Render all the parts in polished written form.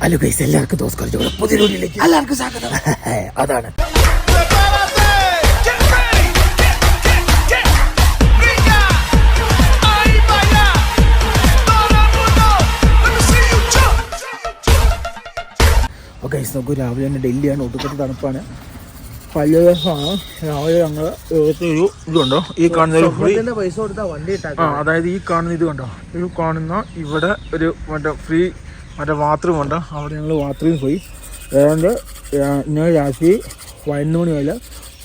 Hello guys, എല്ലാവർക്കും നമസ്കാരം. പുതിയ വീഡിയോയിലേക്ക് എല്ലാവർക്കും സ്വാഗതം. അതാണ് ഗൈസ്. നമുക്ക് രാവിലെ തന്നെ ഡൽഹിയാണ്, ഒടുക്കത്തെ തണുപ്പാണ്. പഴയ ദിവസമാണ് രാവിലെ ഞങ്ങൾ ഒരു ഇതുണ്ടോ, ഈ കാണുന്ന ഒരു ഫ്രീ പൈസ കൊടുത്താൽ വണ്ടി അതായത് ഈ കാണുന്ന ഇത് കണ്ടോ, ഈ കാണുന്ന ഇവിടെ ഒരു മറ്റേ ഫ്രീ മറ്റേ ബാത്റൂം ഉണ്ട്. അവിടെ ഞങ്ങൾ ബാത്റൂമിൽ പോയി. ഏതാണ്ട് ഇന്നലെ രാത്രി 11 മണി മുതൽ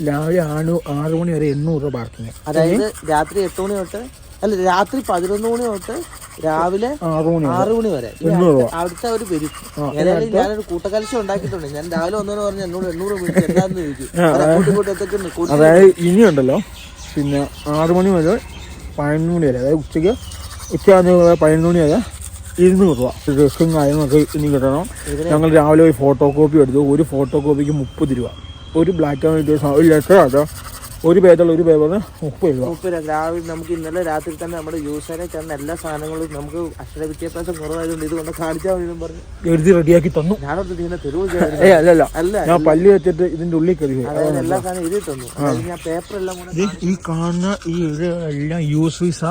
രാവിലെ 6 മണി വരെ 800 രൂപ പാർക്കിങ്. അതായത് രാത്രി 8 മണി തൊട്ട് അല്ല രാത്രി 11 മണി തൊട്ട് രാവിലെ 6 മണി വരെ അവിടുത്തെ ഒരു വരും. ഏതായാലും ഞാനൊരു കൂട്ടക്കലശം ഉണ്ടാക്കിയിട്ടുണ്ട്. ഞാൻ രാവിലെ വന്നോന്ന് പറഞ്ഞ എന്നോട് 800 രൂപ എന്താന്ന് ചോദിക്കും. അതായത് ഇനിയുണ്ടല്ലോ, പിന്നെ 6 മണി മുതൽ 11 മണി വരെ, അതായത് ഉച്ച 11 മണി വരെ 200 രൂപ ഡ്രസ്സും കാര്യങ്ങളൊക്കെ ഇനി കിട്ടണം. ഞങ്ങൾ രാവിലെ ഒരു ഫോട്ടോ കോപ്പി എടുത്തു. ഒരു ഫോട്ടോ കോപ്പിക്ക് 30 രൂപ. ഒരു ബ്ലാക്ക് ആൻഡ് വൈറ്റ് ഒരു ലെറ്റർ ആട്ടോ, ഒരു പേജുള്ള ഒരു പേപ്പറിന് 30 രൂപ. രാവിലെ നമുക്ക് ഇന്നലെ രാത്രി തന്നെ നമ്മുടെ യൂസറെ ചേർന്ന എല്ലാ സാധനങ്ങളും നമുക്ക് അക്ഷര വിദ്യാഭ്യാസം കുറവായതുകൊണ്ട് ഇതുകൊണ്ട് കാണിച്ചാൽ മതി പറഞ്ഞു എഴുതി റെഡിയാക്കി തന്നു. ഞാനോട്ട് തെരുവ് അല്ല, ഞാൻ പല്ല് വെച്ചിട്ട് ഇതിന്റെ ഉള്ളിൽ കയറി എല്ലാ സാധനം എഴുതി തന്നു. ഞാൻ പേപ്പർ എല്ലാം കൂടെ ഈ കാണുന്ന ഈ എല്ലാം യൂസ് വിസ,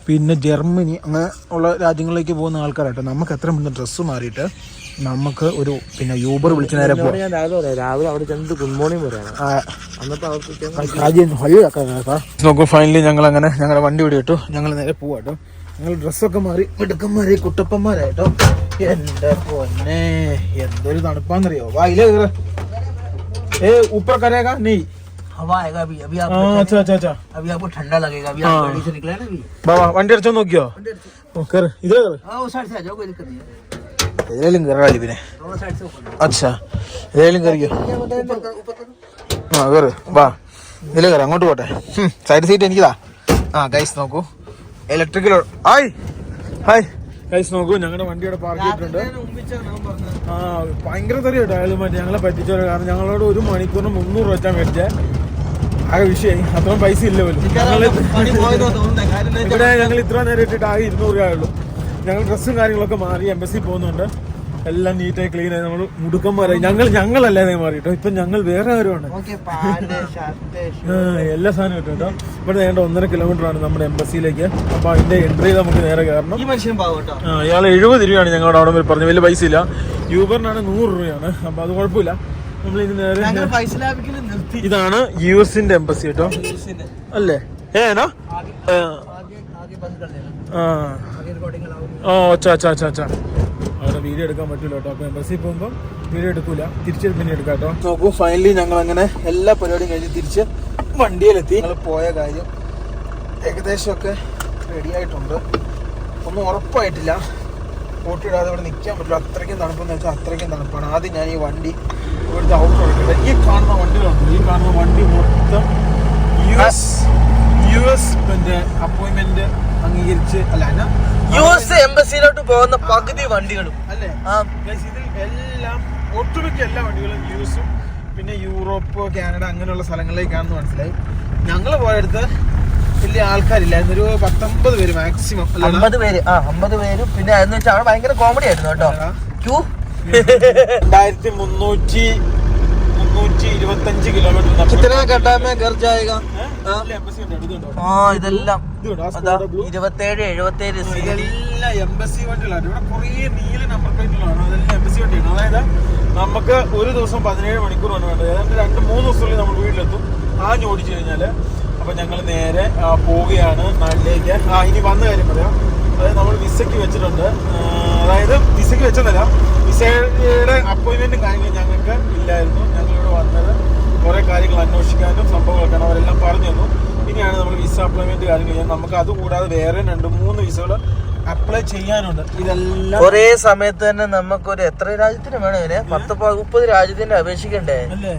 പിന്നെ ജർമ്മനി അങ്ങനെ ഉള്ള രാജ്യങ്ങളിലേക്ക് പോകുന്ന ആൾക്കാരായിട്ട് നമുക്ക് എത്ര മുന്നേ ഡ്രസ്സ് മാറിയിട്ട് നമുക്ക് ഒരു പിന്നെ യൂബർ വിളിച്ച് നേരെ പോകാം. ഞാൻ രാവിലെ അവിടെ ചെന്നിട്ട് ഗുഡ് മോർണിംഗ് പറയാണ്. നോക്കൂ, ഫൈനലി ഞങ്ങൾ അങ്ങനെ ഞങ്ങളുടെ വണ്ടി ഇവിടെ ഇട്ടു. ഞങ്ങൾ നേരെ പോവാട്ടോ. ഞങ്ങൾ ഡ്രസ്സൊക്കെ മാറി മിടുക്കന്മാരെ കുട്ടപ്പന്മാരായിട്ടോ. എന്റെ പൊന്നെ, എന്തൊരു തണുപ്പാന്നറിയോ. വായിലേ ऊपर करेगा नहीं, हवा आएगा अभी अभी आप अच्छा अच्छा अच्छा अभी आपको ठंडा लगेगा. अभी आप गाड़ी से निकले ना अभी. बाबा वंडी अड़चो नोकियो कर इधर कर. हां वो साइड से आ जाओ, कोई दिक्कत नहीं है. ഇതിലും കയറാലി പിന്നെ. दोनों साइड से ऊपर. अच्छा ഇതിലും കയറിയോ. ആ കയറ് വാ, ഇതിൽ കയറാം. അങ്ങോട്ട് പോട്ടെ. സൈഡ് സീറ്റ് എനിക്കിതാ. ആ ഗൈസ് നോക്കൂ, ഇലക്ട്രിക്കൽ. ഹായ് ഹായ് ഗൈസ് നോക്കൂ, ഞങ്ങളുടെ വണ്ടി ഇവിടെ പാർക്ക് ചെയ്തിട്ടുണ്ട്. ആ ഭയങ്കര തെറിയാട്ടോ അയാൾ മറ്റേ ഞങ്ങളെ പറ്റിച്ചോളൂ. കാരണം ഞങ്ങളോട് 1 മണിക്കൂറിന് 300 രൂപ വെച്ചാൽ മേടിച്ചേ. ആകെ വിഷയമായി. അത്രയും പൈസ ഇല്ല പോലും. ഇവിടെ ഞങ്ങൾ ഇത്ര നേരം ഇട്ടിട്ട് ആകെ 200 രൂപയുള്ളൂ. ഞങ്ങൾ ഡ്രസ്സും കാര്യങ്ങളൊക്കെ മാറി എംബസി പോകുന്നുണ്ട്. എല്ലാം നീറ്റായി ക്ലീൻ ആയി. നമ്മൾ മുടുക്കന്മാരായി. ഞങ്ങളല്ലേ മാറിട്ടോ. ഇപ്പൊ ഞങ്ങൾ വേറെ ആരുമാണ്. എല്ലാ സാധനവും ഇട്ടു കേട്ടോ. ഇവിടെ വേണ്ട 1.5 കിലോമീറ്റർ ആണ് നമ്മുടെ എംബസിയിലേക്ക്. അപ്പൊ അതിന്റെ എൻട്രി നമുക്ക് നേരെ കയറണം. ഇയാൾ 70 രൂപയാണ് ഞങ്ങളുടെ അവിടെ വരെ പറഞ്ഞു. വലിയ പൈസ ഇല്ല. യൂബറിനാണ് 100 രൂപയാണ്. അപ്പൊ അത് കുഴപ്പമില്ല. നമ്മൾ ഇനി നേരെ ഇതാണ് US-ന്റെ എംബസി കേട്ടോ. അല്ലേ ഏനാ അവിടെ വീഡിയോ എടുക്കാൻ പറ്റൂല കേട്ടോ. അപ്പൊ എംബസി പോകുമ്പോൾ വീഡിയോ എടുക്കൂല, തിരിച്ച് പിന്നെ എടുക്കാം കേട്ടോ. നോക്കൂ, ഫൈനലി ഞങ്ങൾ അങ്ങനെ എല്ലാ പരിപാടിയും കഴിഞ്ഞ് തിരിച്ച് വണ്ടിയിലെത്തി. ഞങ്ങൾ പോയ കാര്യം ഏകദേശമൊക്കെ റെഡി ആയിട്ടുണ്ട്. ഒന്നും ഉറപ്പായിട്ടില്ല. ഓട്ടിടാതെ ഇവിടെ നിൽക്കാൻ പറ്റില്ല. അത്രയ്ക്കും തണുപ്പെന്ന് വെച്ചാൽ അത്രയ്ക്കും തണുപ്പാണ്. ആദ്യം ഞാൻ ഈ വണ്ടി ഇവിടുത്തെ ഔട്ട് എടുക്കട്ടെ. ഈ കാണുന്ന വണ്ടികളുണ്ട്. ഈ കാണുന്ന വണ്ടി മൊത്തം US പിന്നെ അപ്പോയിന്റ്മെന്റ് അംഗീകരിച്ച് അല്ല US എംബസിയിലോട്ട് പോകുന്ന പകുതി വണ്ടികളും അല്ലേ. ഇതിൽ എല്ലാം ഒട്ടുമിക്ക എല്ലാ വണ്ടികളും US-ഉം പിന്നെ യൂറോപ്പ്, കാനഡ അങ്ങനെയുള്ള സ്ഥലങ്ങളിലേക്കാണെന്ന് മനസ്സിലായി. ഞങ്ങൾ പോയടുത്ത് വലിയ ആൾക്കാരില്ലായിരുന്നു. ഒരു 19 പേര് മാക്സിമം. 50 പേര്. 50 പേരും. പിന്നെ അതെന്ന് വെച്ചാൽ അവിടെ ഭയങ്കര കോമഡി ആയിരുന്നു കേട്ടോ. 2325 കിലോമീറ്റർ. ഇതെല്ലാം 27 എല്ലാം എംബസി വണ്ടികളാണ്. ഇവിടെ കുറേ നീല നമ്പർ പ്ലേറ്റുകളാണ്. അതെല്ലാം എംബസി വണ്ടിയാണ്. അതായത് നമുക്ക് ഒരു ദിവസം 17 മണിക്കൂറാണ് വേണ്ടത്. ഏതാണ്ട് 2-3 ദിവസത്തിനുള്ളിൽ നമ്മൾ വീട്ടിലെത്തും. ആഞ്ഞ് ഓടിച്ചു കഴിഞ്ഞാല്. അപ്പൊ ഞങ്ങൾ നേരെ പോവുകയാണ് നാട്ടിലേക്ക്. ഇനി വന്ന കാര്യം പറയാം. അതായത് നമ്മൾ വിസയ്ക്ക് വെച്ചിട്ടുണ്ട്. അതായത് വിസയ്ക്ക് വെച്ചതല്ല, വിസയുടെ അപ്പോയിന്റ്മെന്റും കാര്യങ്ങളും ഞങ്ങൾക്ക് ഇല്ലായിരുന്നു. ഞങ്ങളിവിടെ വന്നത് കുറെ കാര്യങ്ങൾ അന്വേഷിക്കാനും സംഭവങ്ങളൊക്കെയാണ്. അവരെല്ലാം പറഞ്ഞു തന്നു. ഇനിയാണ് നമ്മൾ വിസ അപ്ലൈമെന്റ് കാര്യങ്ങൾ ചെയ്യാൻ. നമുക്ക് അതുകൂടാതെ വേറെ 2-3 വിസകൾ അപ്ലൈ ചെയ്യാനുണ്ട്. ഇതെല്ലാം ഒരേ സമയത്ത് തന്നെ നമുക്കൊരു എത്ര രാജ്യത്തിന് വേണം? 10-30 രാജ്യത്തിന്റെ അപേക്ഷിക്കണ്ടേ അല്ലേ?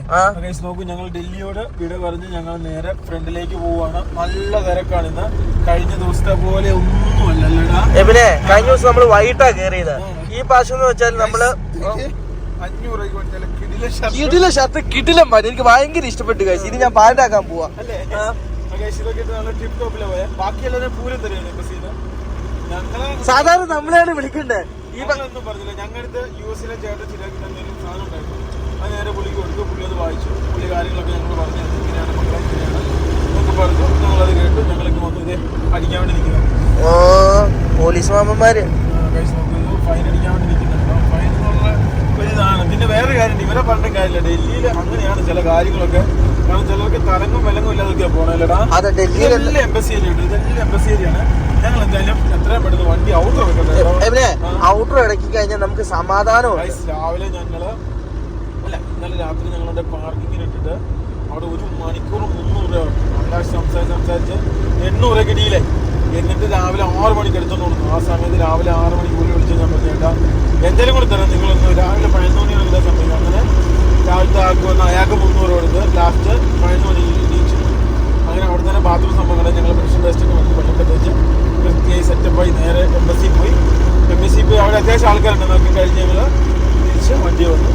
നോക്കൂ, ഞങ്ങൾ ഡൽഹിയോട് വിട പറഞ്ഞ് ഞങ്ങൾ നേരെ ഫ്രണ്ടിലേക്ക് പോവാണ്. നല്ല തിരക്കാണ് ഇന്ന്. കഴിഞ്ഞ ദിവസത്തെ പോലെ ഒന്നുമല്ലല്ലടാ. പിന്നെ കഴിഞ്ഞ ദിവസം നമ്മൾ വൈകിട്ടാ കയറിയത്. ഈ പ്രാവശ്യം എന്ന് വെച്ചാൽ നമ്മള് 500 കിടില ഷർട്ട് കിടിലം മതി. എനിക്ക് ഭയങ്കര ഇഷ്ടപ്പെട്ടു കഴിച്ചു. ഇനി ഞാൻ പാൻറ്റാക്കാൻ പോവാ. ബാക്കി എല്ലാവരും പൂരം തരുകയാണ്. സാധാരണ നമ്മളെയാണ് വിളിക്കണ്ടേ. ഞങ്ങളൊന്നും പറഞ്ഞില്ല. ഞങ്ങളുടെ US-ലെ ചേട്ടൻ ശരിയാക്കി തന്നൊരു സാധനം ഉണ്ടായിരുന്നു. അത് നേരെ പുള്ളിക്ക് കൊടുത്തു. പുള്ളി അത് വായിച്ചു. പുള്ളി കാര്യങ്ങളൊക്കെ ഞങ്ങൾ പറഞ്ഞു ഇങ്ങനെയാണ് മക്കളെ ഇങ്ങനെയാണ് എന്നൊക്കെ പറഞ്ഞു. ഞങ്ങളത് കേട്ടു. ഞങ്ങൾക്ക് വന്നു ഇതേ അടിക്കാൻ വേണ്ടി നിൽക്കുക. പോലീസ് മാമന്മാര് ഫൈൻ അടിക്കാൻ വേണ്ടി നിൽക്കുന്നുണ്ട്. ഫൈൻ എന്നുള്ള ഒരിതാണ്. പിന്നെ വേറെ കാര്യം ഇവരെ പറഞ്ഞ കാര്യമില്ല. ഡൽഹിയിൽ അങ്ങനെയാണ് ചില കാര്യങ്ങളൊക്കെ. കാരണം ചിലർക്ക് തലങ്ങും വിലങ്ങും ഇല്ലാതൊക്കെയാ പോണേലടാ. ഇതെല്ലാം എംബസി ഏരിയ ഉണ്ട്. ഇതെല്ലാം എംബസി ഏരിയയാണ്. ഞങ്ങൾ എന്തായാലും എത്രയും പെട്ടെന്ന് വണ്ടി ഔട്ടർ വെക്കട്ടെ. ഔട്ടർ ഇടക്കി കഴിഞ്ഞാൽ നമുക്ക് സമാധാനം. രാവിലെ ഞങ്ങള് ഇന്നലെ രാത്രി ഞങ്ങളുടെ പാർക്കിങ്ങിന് ഇട്ടിട്ട് അവിടെ 1 മണിക്കൂർ 300 രൂപ അല്ലാതെ സംസാരിച്ച് 800 രൂപയ്ക്ക് ഡീലേ. എന്നിട്ട് രാവിലെ 6 മണിക്ക് എടുത്തോണ്ട് കൊടുക്കും. ആ സമയത്ത് രാവിലെ 6 മണിക്ക് കൂടി വിളിച്ച് ഞാൻ പറഞ്ഞേട്ടാ എന്തെങ്കിലും കൂടി തരാം നിങ്ങളൊന്ന് രാവിലെ 11 മണിയാണ് സമയം. അങ്ങനെ രാവിലത്തെ ആൾക്ക് വന്ന് അയാൾക്ക് 300 കൊടുത്ത് ലാസ്റ്റ് 11 മണി ഇടിച്ചു. അങ്ങനെ അവിടെ തന്നെ ബാത്റൂം സംഭവങ്ങൾ ഞങ്ങൾ ബ്രഷ് പേസ്റ്റൊക്കെ വന്ന് വെള്ളത്തെ വെച്ച് കൃത്യമായി സെറ്റപ്പായി നേരെ എംബസി പോയി അവിടെ അത്യാവശ്യം ആൾക്കാരുണ്ട്. നോക്കി കഴിഞ്ഞ് ഞങ്ങൾ തിരിച്ച് വണ്ടി വന്നു.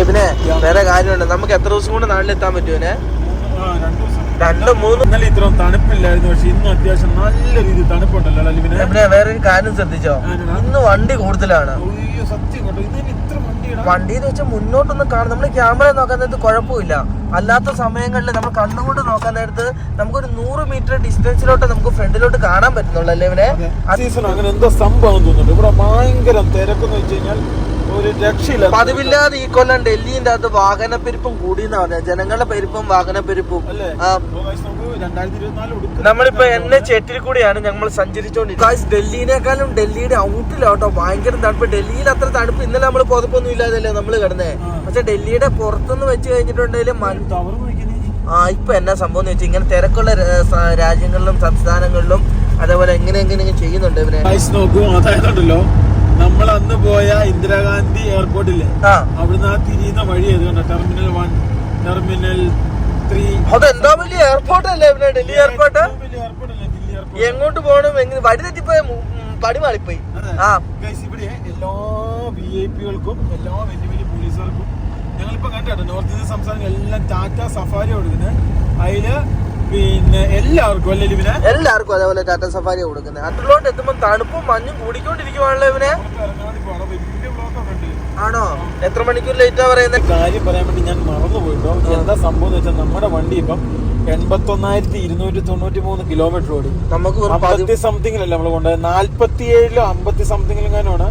പിന്നെ വേറെ കാര്യമുണ്ട്, നമുക്ക് എത്ര ദിവസം കൊണ്ട് നാട്ടിലെത്താൻ പറ്റുമേ? 2 ദിവസം 2-3. ഇന്നലെ ഇത്രയും തണുപ്പില്ലായിരുന്നു. പക്ഷെ ഇന്ന് അത്യാവശ്യം നല്ല രീതിയിൽ തണുപ്പുണ്ടല്ലോ. പിന്നെ വേറെ ഒരു കാര്യം ശ്രദ്ധിച്ചോ, ഇന്ന് വണ്ടി കൂടുതലാണ്. സത്യം കേട്ടോ, ഇതിന് ഇത്ര വണ്ടി എന്ന് വെച്ചാൽ മുന്നോട്ടൊന്നും കാണും. നമ്മൾ ക്യാമറ നോക്കാൻ നേരത്ത് കുഴപ്പമില്ല. അല്ലാത്ത സമയങ്ങളിൽ നമ്മൾ കണ്ണുകൊണ്ട് നോക്കാൻ നേരത്ത് നമുക്കൊരു 100 മീറ്റർ ഡിസ്റ്റൻസിലോട്ട് നമുക്ക് ഫ്രണ്ടിലോട്ട് കാണാൻ പറ്റുന്നുള്ളൂ അല്ലേ ഇവനെ? അങ്ങനെ എന്താ സംഭവം തോന്നുന്നുണ്ട്. ഇവിടെ ഭയങ്കര തിരക്കെന്ന് വെച്ച് കഴിഞ്ഞാൽ ഒരു രക്ഷയില്ല. പതിവില്ലാതെ ഈ കൊല്ലം ഡൽഹിന്റെ അകത്ത് വാഹനപ്പെരുപ്പം കൂടിയെന്നാ പറഞ്ഞ, ജനങ്ങളുടെ പെരുപ്പും വാഹനപ്പെരുപ്പും. നമ്മളിപ്പോ NH8 കൂടിയാണ് ഞങ്ങൾ സഞ്ചരിച്ചോണ്ടിരിക്കുന്നത്. ഡൽഹിനേക്കാളും ഡൽഹിയുടെ ഔട്ടിലോട്ടോ ഭയങ്കര തണുപ്പ്. ഡൽഹിയിൽ അത്ര തണുപ്പ് ഇന്നലെ നമ്മൾ പുതപ്പൊന്നും ഇല്ലാതല്ലേ നമ്മള് കിടന്നേ. പക്ഷെ ഡൽഹിയുടെ പുറത്തുനിന്ന് വെച്ച് കഴിഞ്ഞിട്ടുണ്ടെങ്കിലും ഇപ്പൊ എന്നാ സംഭവം എന്ന് വെച്ചാൽ ഇങ്ങനെ തിരക്കുള്ള രാജ്യങ്ങളിലും സംസ്ഥാനങ്ങളിലും അതേപോലെ എങ്ങനെ ചെയ്യുന്നുണ്ട് ഇവരെ. അതായതുണ്ടല്ലോ നമ്മൾ അന്ന് പോയ ഇന്ദിരാഗാന്ധി എയർപോർട്ടില്ലേ, അവിടുന്ന് ആ തിരിയുന്ന വഴി ഏതുകൊണ്ട് ടെർമിനൽ 1 ടെർമിനൽ 3 അതെന്താ വലിയ എയർപോർട്ട് അല്ലേ ഇവനെ? ഡൽഹി എയർപോർട്ട് എങ്ങോട്ട് പോകണം വഴി തെറ്റിപ്പോയ പടി മാറിപ്പോയി. ഇവിടെ എല്ലാ VIP-കൾക്കും എല്ലാ വലിയ പോലീസുകാർക്കും ഞങ്ങളിപ്പോ കണ്ടോ നോർത്ത് ഇന്ത്യൻ സംസ്ഥാനങ്ങൾ എല്ലാം ടാറ്റ സഫാരി കൊടുക്കുന്നത്. അതില് പിന്നെ എല്ലാവർക്കും അല്ലേ ഇവനെ? എല്ലാവർക്കും അതേപോലെ ടാറ്റ സഫാരി കൊടുക്കുന്നത്. അതിലോട്ട് എത്തുമ്പോൾ തണുപ്പും മഞ്ഞും കൂടിക്കൊണ്ടിരിക്കുവാണല്ലോ ഇവനെ. ആണോ? എത്ര മണിക്കൂർ ലേറ്റാ പറയുന്നത്? കാര്യം പറയാൻ വേണ്ടി ഞാൻ മറന്നുപോയിട്ടോ. എന്താ സംഭവം എന്ന് വെച്ചാൽ നമ്മുടെ വണ്ടി ഇപ്പം 81,293 കിലോമീറ്റർ ഓടി. നമുക്ക് 50 സംതിങ്ങിലല്ല നമ്മൾ കൊണ്ടുപോയത്. 47 50 സംതിങ്ങിലെങ്ങാനാണ്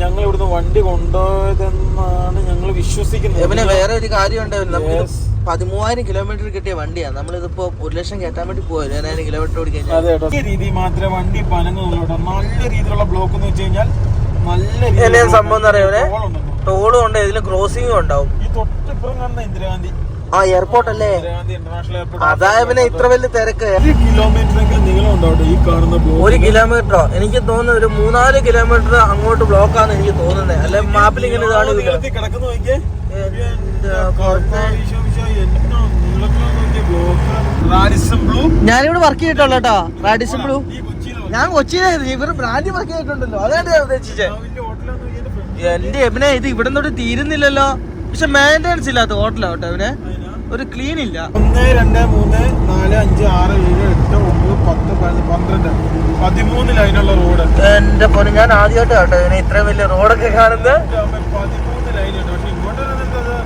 ഞങ്ങൾ ഇവിടുന്ന് വണ്ടി കൊണ്ടുപോയതെന്നാണ് ഞങ്ങൾ വിശ്വസിക്കുന്നത്. പിന്നെ വേറെ ഒരു കാര്യമുണ്ട്, നമുക്ക് 13,000 കിലോമീറ്റർ കിട്ടിയ വണ്ടിയാണ്. നമ്മളിതിപ്പോ 1 ലക്ഷം കയറ്റാൻ വേണ്ടി പോയത് 9,000 കിലോമീറ്റർ ഓടി കഴിഞ്ഞാൽ. അതെ കേട്ടോ, ഈ രീതി മാത്രമേ വണ്ടി പനങ്ങുള്ളൂ. നല്ല രീതിയിലുള്ള ബ്ലോക്ക് എന്ന് വെച്ച് കഴിഞ്ഞാൽ നല്ല സംഭവം എന്ന് പറയുന്നത് ടോളും ഉണ്ട്, ഇതിലും ക്രോസിംഗും ഉണ്ടാവും. ഈ തൊട്ടിപ്പുറം കാണുന്ന ഇന്ദിരാഗാന്ധി എയർപോർട്ട് അല്ലേ? International airport. അതായത് പിന്നെ ഇത്ര വലിയ തിരക്ക്. 1 കിലോമീറ്ററെങ്കിലും നീളം ഉണ്ടാവും ഈ കാണുന്ന ബ്ലോക്ക്. 1 കിലോമീറ്ററോ? എനിക്ക് തോന്നുന്നു ഒരു 3-4 കിലോമീറ്റർ അങ്ങോട്ട് ബ്ലോക്കാന്ന് എനിക്ക് തോന്നുന്നത്. അല്ലെ മാപ്പിൽ ഇങ്ങനെ കിടക്കുന്നു നോക്കിയേ. ഞാനിവിടെ വർക്ക് ചെയ്തിട്ടുള്ളൂ കേട്ടോ, റാഡിസം ബ്ലൂ. ഞാൻ കൊച്ചിയിലായിരുന്നു. ഇവർ ബ്രാൻഡിൽ വർക്ക് ചെയ്തിട്ടുണ്ടല്ലോ, അതാണ് ഞാൻ ഉദ്ദേശിച്ചത്. എന്റെ എബിനെ ഇത് ഇവിടെ തൊട്ട് തീരുന്നില്ലല്ലോ. പക്ഷെ മെയിൻ്റെനൻസ് ഇല്ലാത്ത ഹോട്ടലാണ് കേട്ടോ ഇവനെ. ഒരു ക്ലീൻ ഇല്ല. 1 2 3 4 5 6 7 8 9 10 11 12 13 ലൈനുള്ള റോഡ്. എന്റെ പോലെ ഞാൻ ആദ്യമായിട്ട് കേട്ടോ ഇവനെ ഇത്രയും വലിയ റോഡൊക്കെ കാണുന്നത്. 13 ലൈനുണ്ട്. പക്ഷെ ഇങ്ങോട്ട്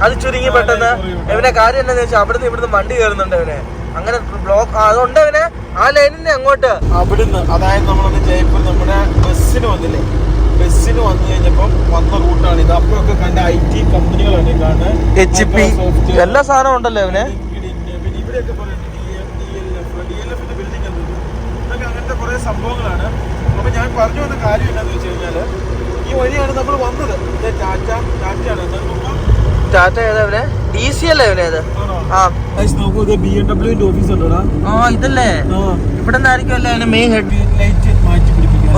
അത് ചുരുങ്ങി പെട്ടെന്ന്. ഇവനെ കാര്യം എന്താന്ന് വെച്ചാൽ അവിടുന്ന് ഇവിടുന്ന് വണ്ടി കയറുന്നുണ്ട് ഇവനെ. അങ്ങനെ ബ്ലോക്ക് അതുകൊണ്ട് അവനെ ആ ലൈനിന്റെ അങ്ങോട്ട് അവിടുന്ന്, അതായത് നമ്മളൊന്ന് ജയ്പൂർ നമ്മുടെ ബസ്സിന് വന്നില്ലേ, ബസ്സിന് വന്നു കഴിഞ്ഞപ്പം വന്ന റൂട്ടാണ് ഇത്. അപ്പോഴൊക്കെ കണ്ട IT കമ്പനികളാണ് കാണുന്നത്. HP എല്ലാ സാധനവും ഉണ്ടല്ലോ ഇവന്. ഇവിടെയൊക്കെ DLF ബിൽഡിംഗ് ഇതൊക്കെ അങ്ങനത്തെ കുറെ സംഭവങ്ങളാണ്. അപ്പൊ ഞാൻ പറഞ്ഞു വന്ന കാര്യം എന്താന്ന് വെച്ച് കഴിഞ്ഞാല് ഈ വഴിയാണ് നമ്മൾ വന്നത്. ടാറ്റയാണ്. ടാറ്റ ഏതാ DC അല്ലേ ഇവനെ? അത് BMW ഓഫീസ് ഉണ്ടോടാ? ഇതല്ലേ? ഇവിടെ നിന്നായിരിക്കും അല്ലേ മെയിൻ ഹെഡ് ലൈറ്റ് മാറ്റി പിടിപ്പിക്കും.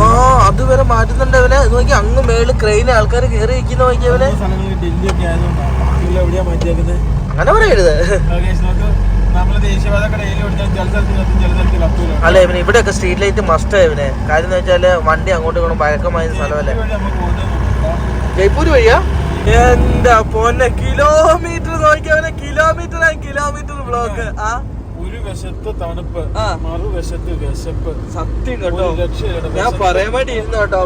അതുവരെ മാറ്റുന്നുണ്ട് ഇവനെ. നോക്കി അങ്ങ് മേളിൽ ക്രെയിൻ ആൾക്കാർ കയറി ഇരിക്കുന്ന നോക്കിയ ഇവനെ. ഡൽഹി ഒക്കെ ആയതുകൊണ്ടാണ് എവിടെയാ മാറ്റിയേക്കുന്നത്. അങ്ങനെ പറയരുത്. അല്ല ഇവന് ഇവിടെയൊക്കെ സ്ട്രീറ്റ് ലൈറ്റ് മസ്റ്റ് ഇവന്. കാര്യം എന്ന് വെച്ചാല് വണ്ടി അങ്ങോട്ടും ഇങ്ങോട്ടും പഴക്കമായ സ്ഥലമല്ലേ. ജയ്പൂർ വഴിയാ? എന്താ പൊന്നെ, കിലോമീറ്റർ നോക്കിയവനെ. Kilometre block. ഒരു വശത്ത് തണുപ്പ്, മറുവശത്ത് വിശപ്പ്. സത്യം കേട്ടോ, ഞാൻ പറയാൻ വേണ്ടി ഇരുന്നു കേട്ടോ.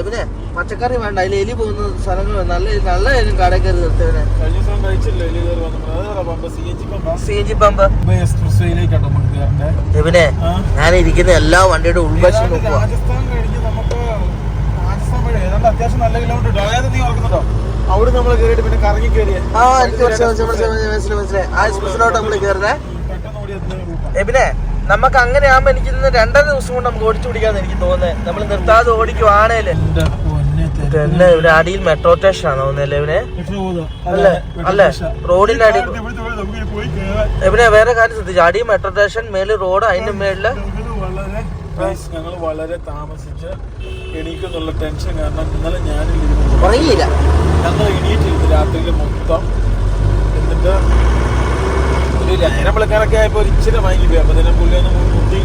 എബിനെ പച്ചക്കറി വേണ്ട, അതിൽ എലി പോകുന്ന സ്ഥലങ്ങൾ നല്ല നല്ല കടയിൽ കയറി നിർത്തിയവനെ. എബിനെ ഞാൻ ഇരിക്കുന്ന എല്ലാ വണ്ടിയുടെ ഉൾവശം അത്യാവശ്യം നല്ല കിലോമീറ്റർ ഉണ്ട്. അതായത് നീ ഓർക്കുന്നുണ്ടോ അവിടെ നമ്മൾ കയറിയിട്ട് പിന്നെ കറങ്ങി കയറിയ മനസ്സിലായി. ആ എക്സ്പ്രസിലോട്ട് നമ്മള് കയറുന്നേ. എബിനെ നമുക്ക് അങ്ങനെ ആകുമ്പോ എനിക്ക് 2 ദിവസം കൊണ്ട് നമുക്ക് ഓടിച്ചു പിടിക്കാന്ന് എനിക്ക് തോന്നുന്നത്. നമ്മൾ നിർത്താതെ ഓടിക്കുവാണേല് തന്നെ. ഇവിടെ അടിയിൽ മെട്രോ സ്റ്റേഷൻ ആണോ തോന്നുന്നല്ലേ ഇവനെ? അല്ലേ അല്ലേ, റോഡിന്റെ അടി. എബിനെ വേറെ കാര്യം ശ്രദ്ധിച്ചു, അടിയിൽ മെട്രോ സ്റ്റേഷൻ, മേല് റോഡ്, അതിന്റെ മേളില്. ഞങ്ങൾ വളരെ താമസിച്ച് എണീക്കുന്നുള്ള ടെൻഷൻ കാരണം ഇന്നലെ ഞാൻ ഉറങ്ങിയില്ല. ഞങ്ങൾ എണീറ്റിരുന്നു രാത്രിയിൽ മൊത്തം. എന്നിട്ട് ഒരു 1000 ആയപ്പോ ഒരു ഇച്ചിരി വാങ്ങി പോയി. അപ്പൊ തന്നെ പുള്ളി ഒന്ന് മുട്ടി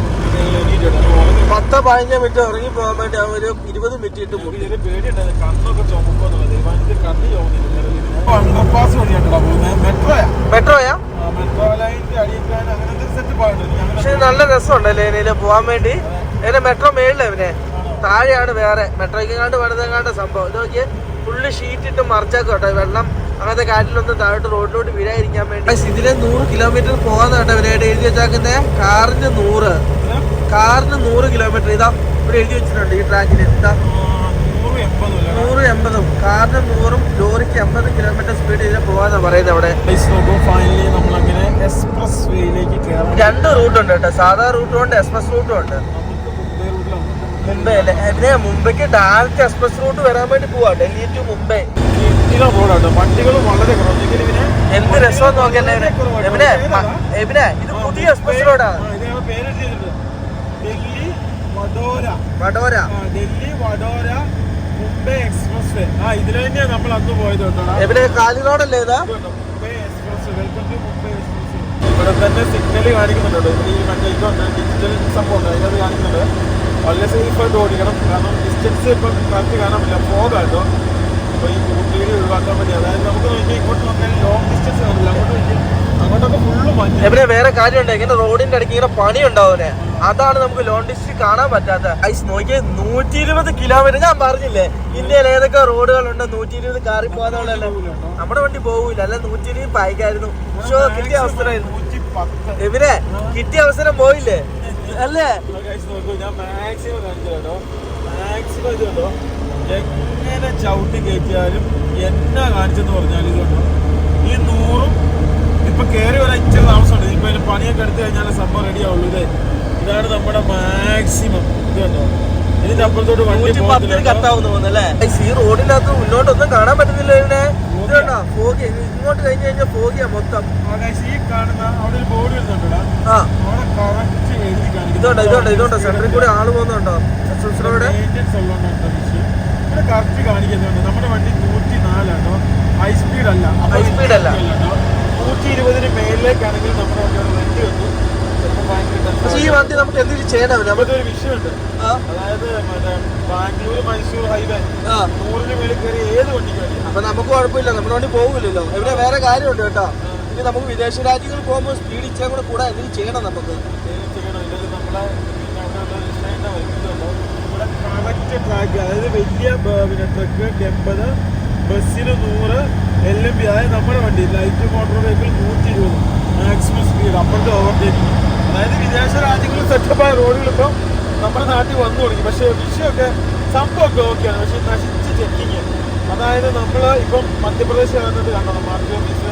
എണീറ്റിട്ട് 10-15 മിനിറ്റ് ഉറങ്ങി പോകാൻ വേണ്ടി ഒരു 20 മിനിറ്റ് ഇട്ട് മുട്ടി. പേടിയുണ്ടായിരുന്നു, കണ്ണൊക്കെ ചുമക്കുന്നുള്ളത്. എനിക്ക് കണ്ണ് ചോദിക്കുന്നില്ല. അണ്ടർപാസ് വഴിയാണോ പോകുന്നത്? മെട്രോയാ? മെട്രോ ലൈനിന്റെ അടിയിക്കാൻ അങ്ങനത്തെ സെറ്റ് പാടുണ്ട്. പക്ഷെ നല്ല രസമുണ്ടല്ലേ ഇതില് പോവാൻ വേണ്ടി. ഇതിന്റെ മെട്രോ മേളിലെ ഇവനെ, താഴെയാണ് വേറെ മെട്രോയ്ക്കെങ്ങാണ്ട് പണിതെങ്ങാണ്ട് സംഭവം. ഇത് നോക്കിയേ, ഫുള്ള് ഷീറ്റ് ഇട്ട് മറിച്ചാക്കും കേട്ടോ. വെള്ളം അങ്ങനത്തെ കാറ്റിലൊന്നും താഴോട്ട് റോഡിലോട്ട് വീഴാതിരിക്കാൻ വേണ്ടി. ഇതിലെ 100 കിലോമീറ്റർ പോകാന്ന് കേട്ടോ ഇവനായിട്ട് എഴുതി വെച്ചാക്കുന്നേ. കാറിന് 100 കിലോമീറ്റർ ഇതാ ഇവിടെ എഴുതി വെച്ചിട്ടുണ്ട് ഈ ട്രാക്കിൽ. 100-80, കാറിന് 100, ലോറിക്ക് 80 കിലോമീറ്റർ സ്പീഡ് ഇതിനെ പോകാന്നാ പറയുന്നത് അവിടെ. ഫൈനലി നമ്മളങ്ങനെ എക്സ്പ്രസ് വേയിലേക്ക് കയറാം. 2 റൂട്ട് ഉണ്ട് കേട്ടോ, സാധാ റൂട്ടും ഉണ്ട്, എക്സ്പ്രസ് റൂട്ടും ഉണ്ട്. മുംബൈ അല്ലേ? പിന്നെ മുംബൈക്ക് ഡയറക്റ്റ് എക്സ്പ്രസ് റൂട്ട് വരാൻ വേണ്ടി പോവാ, ഡൽഹി ടു മുംബൈ. വണ്ടികൾ വളരെ എന്ത് രസം നോക്കല്ലേ എബിനെ. ഇത് പുതിയ എക്സ്പ്രസ് റോഡാണ്. Delhi Vadodara Mumbai express way. ഇതിൽ തന്നെയാണ് നമ്മൾ അന്ന് പോയത് കേട്ടോ. എബിനെ കാലി റോഡല്ലേ ഇതാ? Mumbai express, welcome to Mumbai express. ഇവിടെ തന്നെ സിഗ്നൽ കാണിക്കുന്നുണ്ട്. ഈ മറ്റേ ഇതുണ്ട്, ഡിജിറ്റൽ സംഭവം ഉണ്ട്, അതിനകത്ത് കാണിക്കുന്നുണ്ട്. വളരെ സേഫായിട്ട് ഓടിക്കണം, കാരണം ഡിസ്റ്റൻസ് ഇപ്പം കറക്റ്റ് കാണാൻ പറ്റില്ല, പോകാട്ടോ. അപ്പോൾ ഈ കൂട്ടിയിൽ ഒഴിവാക്കാൻ പറ്റി. അതായത് നമുക്ക് നോക്കി ഇങ്ങോട്ട് നോക്കിയാൽ ലോങ് ഡിസ്റ്റൻസ് കാണില്ല, അങ്ങോട്ട് നോക്കി അങ്ങോട്ടൊക്കെ ഫുള്ള് മഞ്ഞ. എവിടെ വേറെ കാര്യമുണ്ട്, ഇങ്ങനെ റോഡിന്റെ ഇടയ്ക്ക് ഇങ്ങനെ പണി ഉണ്ടാവുന്നേ, അതാണ് നമുക്ക് ലോങ് ഡിസ്റ്റൻസ് കാണാൻ പറ്റാത്ത. ഐസ് നോക്കിയ 120 കിലോമീറ്റർ. ഞാൻ പറഞ്ഞില്ലേ ഇന്ത്യയിൽ ഏതൊക്കെ റോഡുകളുണ്ട് 120 കാറി പോകാന്നുള്ളതല്ലേ. നമ്മുടെ വണ്ടി പോകൂല, അല്ല 120 ബൈക്കായിരുന്നു. പക്ഷേ കിട്ടിയ അവസരമായിരുന്നു. എവിടെ കിട്ടിയ അവസരം പോയില്ലേ അല്ലേ? ഞാൻ മാക്സിമം കാണിച്ചു കേട്ടോ, മാക്സിമം ഇത് കേട്ടോ. എങ്ങനെ ചവിട്ടി കയറ്റിയാലും എന്നാ കാണിച്ചെന്ന് പറഞ്ഞാൽ ഇതുണ്ടോ, ഈ 100 ഇപ്പൊ കയറി വരാൻ ഇച്ചിരി താമസമുണ്ട്. ഇപ്പൊ അതിന് പണിയൊക്കെ എടുത്തു കഴിഞ്ഞാൽ സംഭവം റെഡി ആവുള്ളൂ. ഇതാണ് നമ്മുടെ മാക്സിമം. ഇത് കണ്ടോ, ഇതിന്റെ അപ്പുറത്തോട്ട് വണ്ടി കത്താവുന്ന തോന്നുന്നല്ലേ. ഈ റോഡിനകത്ത് മുന്നോട്ടൊന്നും കാണാൻ പറ്റുന്നില്ല. ഇതുണ്ടോ ഫോഗി, ഇങ്ങോട്ട് കഴിഞ്ഞ് കഴിഞ്ഞാൽ ഫോഗിയാ മൊത്തം. ഈ കാണുന്ന അവിടെ ഒരു ബോർഡ് വരുന്നുണ്ടോ, അവിടെ കറക്റ്റ് എഴുതി കാണിക്കും. ഇതുണ്ടോ സെന്ററിൽ കൂടെ ആള് പോകുന്നുണ്ടോ? ഇവിടെ കറക്റ്റ് കാണിക്കുന്നുണ്ട്. നമ്മുടെ വണ്ടി 104 ഹൈ സ്പീഡ് അല്ല, 120 മേലിലേക്കാണെങ്കിൽ നമ്മുടെ വണ്ടി വന്നു. പക്ഷേ ഈ വണ്ടി നമുക്ക് എന്തെങ്കിലും ചെയ്യണം. നമ്മുടെ ഒരു വിഷയമുണ്ട്, അതായത് ബാംഗ്ലൂർ മൈസൂർ ഹൈവേ 100 മേളിൽ കയറി ഏത് വണ്ടിക്ക് വേണ്ടി. അപ്പൊ നമുക്ക് കുഴപ്പമില്ല, നമ്മുടെ വണ്ടി പോകില്ലല്ലോ. ഇവിടെ വേറെ കാര്യമുണ്ട് കേട്ടോ. ഇനി നമുക്ക് വിദേശ രാജ്യങ്ങളിൽ പോകുമ്പോൾ സ്പീഡ് ഇച്ചിരി കൂടെ കൂടെ എന്തെങ്കിലും ചെയ്യണം. നമുക്ക് ചെയ്യണം. ഇല്ലെങ്കിൽ നമ്മളെ ഇവിടെ കറക്റ്റ് ട്രാക്ക്, അതായത് വലിയ പിന്നെ ട്രക്ക് 80, ബസ്സിന് 100, LMB, അതായത് നമ്മുടെ വണ്ടി light motor vehicle 120 maximum speed, അപ്പുറത്തെ ഓവർടേക്കിങ്. അതായത് വിദേശ രാജ്യങ്ങളിൽ സെറ്റപ്പായ റോഡുകളിപ്പം നമ്മുടെ നാട്ടിൽ വന്നു തുടങ്ങി. പക്ഷേ വിഷയമൊക്കെ സംഭവമൊക്കെ ഓക്കെയാണ്, പക്ഷേ നശിച്ച് ചെക്കിങ്. അതായത് നമ്മൾ ഇപ്പം മധ്യപ്രദേശ് വന്നിട്ട് കണ്ടോ, മാർക്കറ്റ് ഓഫീസ്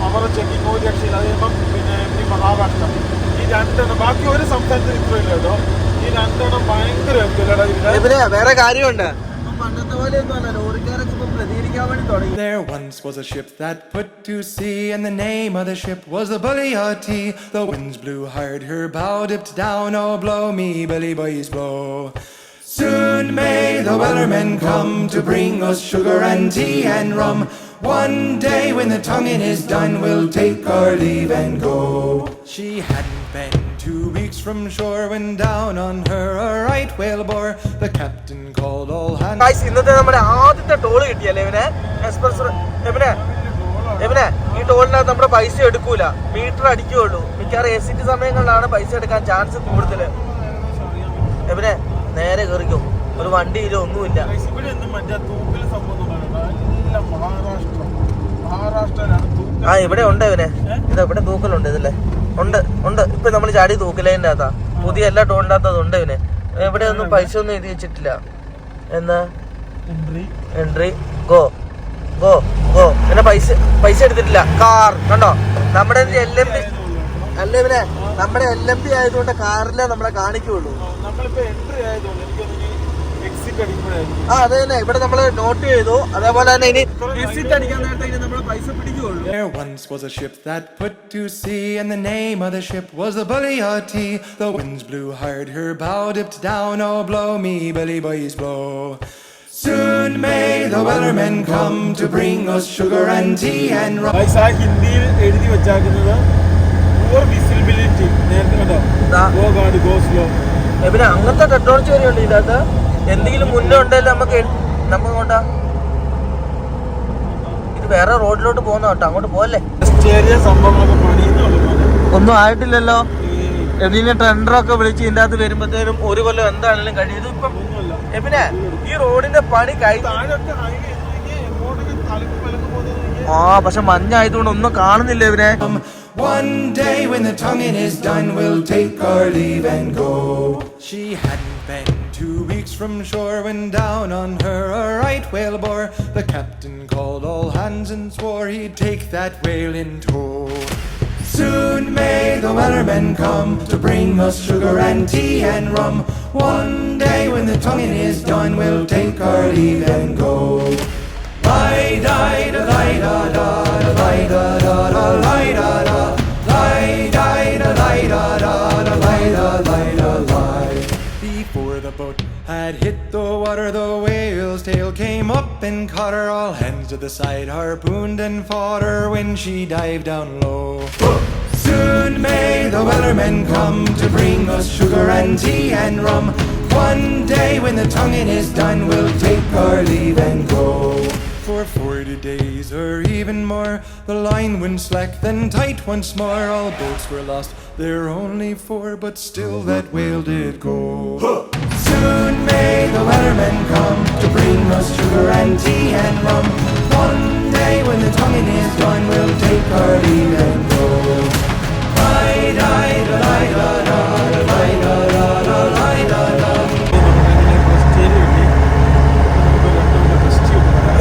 അവരുടെ ചെക്കിങ് ഒരു രക്ഷയില്ല. അത് കഴിയുമ്പം പിന്നെ മഹാരാഷ്ട്ര, ഈ 2 ബാക്കി ഒരു സംസ്ഥാനത്തിന് ഇത്രയില്ല കേട്ടോ. ഈ 2 ഭയങ്കര വേറെ കാര്യമുണ്ട്. There once was a ship that put to sea, and the name of the ship was the Bulliati. The winds blew hard, her bow dipped down. Oh, blow me, Billy boys, blow. Soon may the wellermen come to bring us sugar and tea and rum. One day when the tonguing is done, we'll take our leave and go. She hadn't been 2 weeks from shore when down on her a right whale bore. The captain called all hands. ഇന്നത്തെ നമ്മുടെ ആദ്യത്തെ toll കിട്ടിയല്ലേ ഇവനെ express. എവിടെ എവിടെ ഈ ടോളിനകത്ത് നമ്മുടെ പൈസ എടുക്കൂല, മീറ്റർ അടിക്കുകയുള്ളൂ. മിക്കവാറും എസിറ്റ് സമയങ്ങളിലാണ് പൈസ എടുക്കാൻ ചാൻസ് കൂടുതൽ. എവിടെ നേരെ കയറിക്കും, ഒരു വണ്ടിയിലോ ഒന്നുമില്ല. ആ ഇവിടെ ഉണ്ട് ഇവനെ, ഇത് ഇവിടെ തൂക്കലുണ്ട് ഇതില്ലേ, ഉണ്ട് ഉണ്ട്. ഇപ്പൊ നമ്മൾ ചാടി തൂക്കലതിൻ്റെ അകത്താ, പുതിയ എല്ലാ ടോളിൻ്റെ അകത്ത് അതുണ്ട് ഇവന്. എവിടെ ഒന്നും പൈസ ഒന്നും എഴുതി വെച്ചിട്ടില്ല. എന്നാ എൻട്രി ഗോ ഗോ ഗോ. പിന്നെ പൈസ എടുത്തിട്ടില്ല. കാർ കണ്ടോ, നമ്മുടെ LMP അല്ല ഇവനെ, നമ്മുടെ LMP ആയതുകൊണ്ട് കാറിലെ നമ്മളെ കാണിക്കുള്ളൂ. ആ അതെ തന്നെ, ഇവിടെ നമ്മള് നോട്ട് ചെയ്തു. അതേപോലെ തന്നെ ഇനി എക്സിറ്റ് അടിക്കാൻ നേരത്തെ ഇനി നമ്മള് പൈസ പിടിക്കുള്ളൂ. There once was a ship that put to sea, and the name of the ship was the Bully O.T. The winds blew hard, her bow dipped down. Oh, blow me, Billy boys, blow. Soon may the wellermen come to bring us sugar and tea and rum. ഹിന്ദിയിൽ എഴുതി വെച്ചാക്കുന്നത് poor visibility. നേരത്തെ കണ്ടോ, go guard, go slow. പിന്നെ അങ്ങനത്തെ technology വരെയുണ്ട് ഇതിനകത്ത്. എന്തെങ്കിലും മുന്നേ ഉണ്ടെങ്കിൽ നമുക്ക് കൊണ്ടാ ഇത് വേറെ റോഡിലോട്ട് പോകുന്ന കേട്ടോ, അങ്ങോട്ട് പോകല്ലേ. ഒന്നും ആയിട്ടില്ലല്ലോ. എബിനെ ടെൻഡറൊക്കെ വിളിച്ച് ഇതിൻ്റെ അകത്ത് വരുമ്പോഴത്തേനും 1 കൊല്ലം എന്താണെങ്കിലും കഴിയും. ഇപ്പം എബിനെ ഈ റോഡിന്റെ പണി പക്ഷെ മഞ്ഞായതുകൊണ്ട് ഒന്നും കാണുന്നില്ല ഇവരെ. One day when the tonguing is done, we'll take our leave and go. She hadn't been 2 weeks from shore when down on her a right whale bore. The captain called all hands and swore he'd take that whale in tow. Soon may the wellermen come to bring us sugar and tea and rum. One day when the tonguing is done, we'll take our leave and go. Before the boat had hit the water, the whale's tail came up and caught her. All hands to the side harpooned and fought her when she dived down low. Soon may the wellermen come to bring us sugar and tea and rum. One day when the tonguing is done, we'll take our leave and go. For 40 days or even more, the line went slack, then tight once more. All boats were lost, there were only 4, but still that whale did go. Soon may the wellermen come to bring us sugar and tea and rum. One day when the tonguing is done, we'll take our leave and go.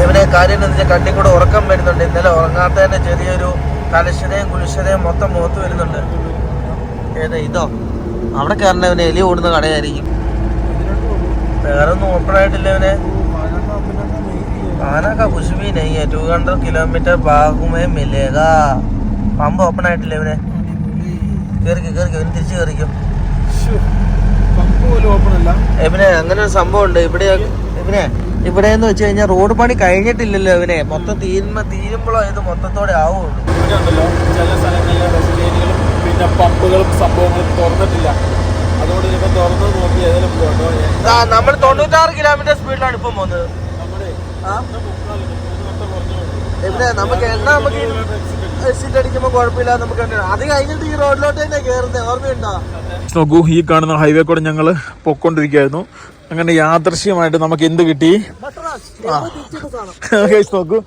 ഇവനെ കാര്യം എന്താ വെച്ചാൽ കണ്ണി കൂടെ ഉറക്കം വരുന്നുണ്ട്. ഇന്നലെ ഉറങ്ങാത്തതിന്റെ ചെറിയൊരു കലശതയും കുലിശതയും മൊത്തം മുഖത്ത് വരുന്നുണ്ട്. ഏതാ ഇതോ, അവിടെ കയറേണ്ടവന് എലി ഓടുന്ന കടയായിരിക്കും. വേറെ ഒന്നും ഓപ്പൺ ആയിട്ടില്ല ഇവനെ. ആനക്ക കുശുബി നെയ്യ 200 കിലോമീറ്റർ ഭാഗമേ മിലേഗ. പമ്പ് ഓപ്പൺ ആയിട്ടില്ല ഇവനെ. കേറിക്കോ ഇവന് തിരിച്ചു കയറിക്കും. ഇവനെ അങ്ങനെ ഒരു സംഭവം ഉണ്ട് ഇവിടെ എന്ന് വെച്ച് കഴിഞ്ഞാൽ റോഡ് പണി കഴിഞ്ഞിട്ടില്ലല്ലോ ഇവനെ. മൊത്തം തീരുമ്പോഴോ ഇത് മൊത്തത്തോടെ ആവുള്ളൂ. ചില സ്ഥലങ്ങളിലെ റെസിഡേറ്റുകളും പിന്നെ പമ്പുകളും സംഭവങ്ങളും തുറന്നിട്ടില്ല. അതുകൊണ്ട് ഇപ്പം തുറന്ന് നോക്കി ഏതെങ്കിലും പോകട്ടോ. നമ്മൾ 96 കിലോമീറ്റർ സ്പീഡിലാണ് ഇപ്പം പോകുന്നത്. നമുക്ക് എക്സിറ്റ് അടിക്കുമ്പോൾ കുഴപ്പമില്ല. നമുക്ക് അത് കഴിഞ്ഞിട്ട് ഈ റോഡിലോട്ട് തന്നെ കയറുന്നത് ഓർമ്മയുണ്ടോ? നോക്കൂ, ഈ കാണുന്ന ഹൈവേ കൂടെ ഞങ്ങൾ പൊക്കോണ്ടിരിക്കുകയായിരുന്നു. അങ്ങനെ യാദൃശ്യമായിട്ട് നമുക്ക് എന്ത് കിട്ടി? നോക്കൂ,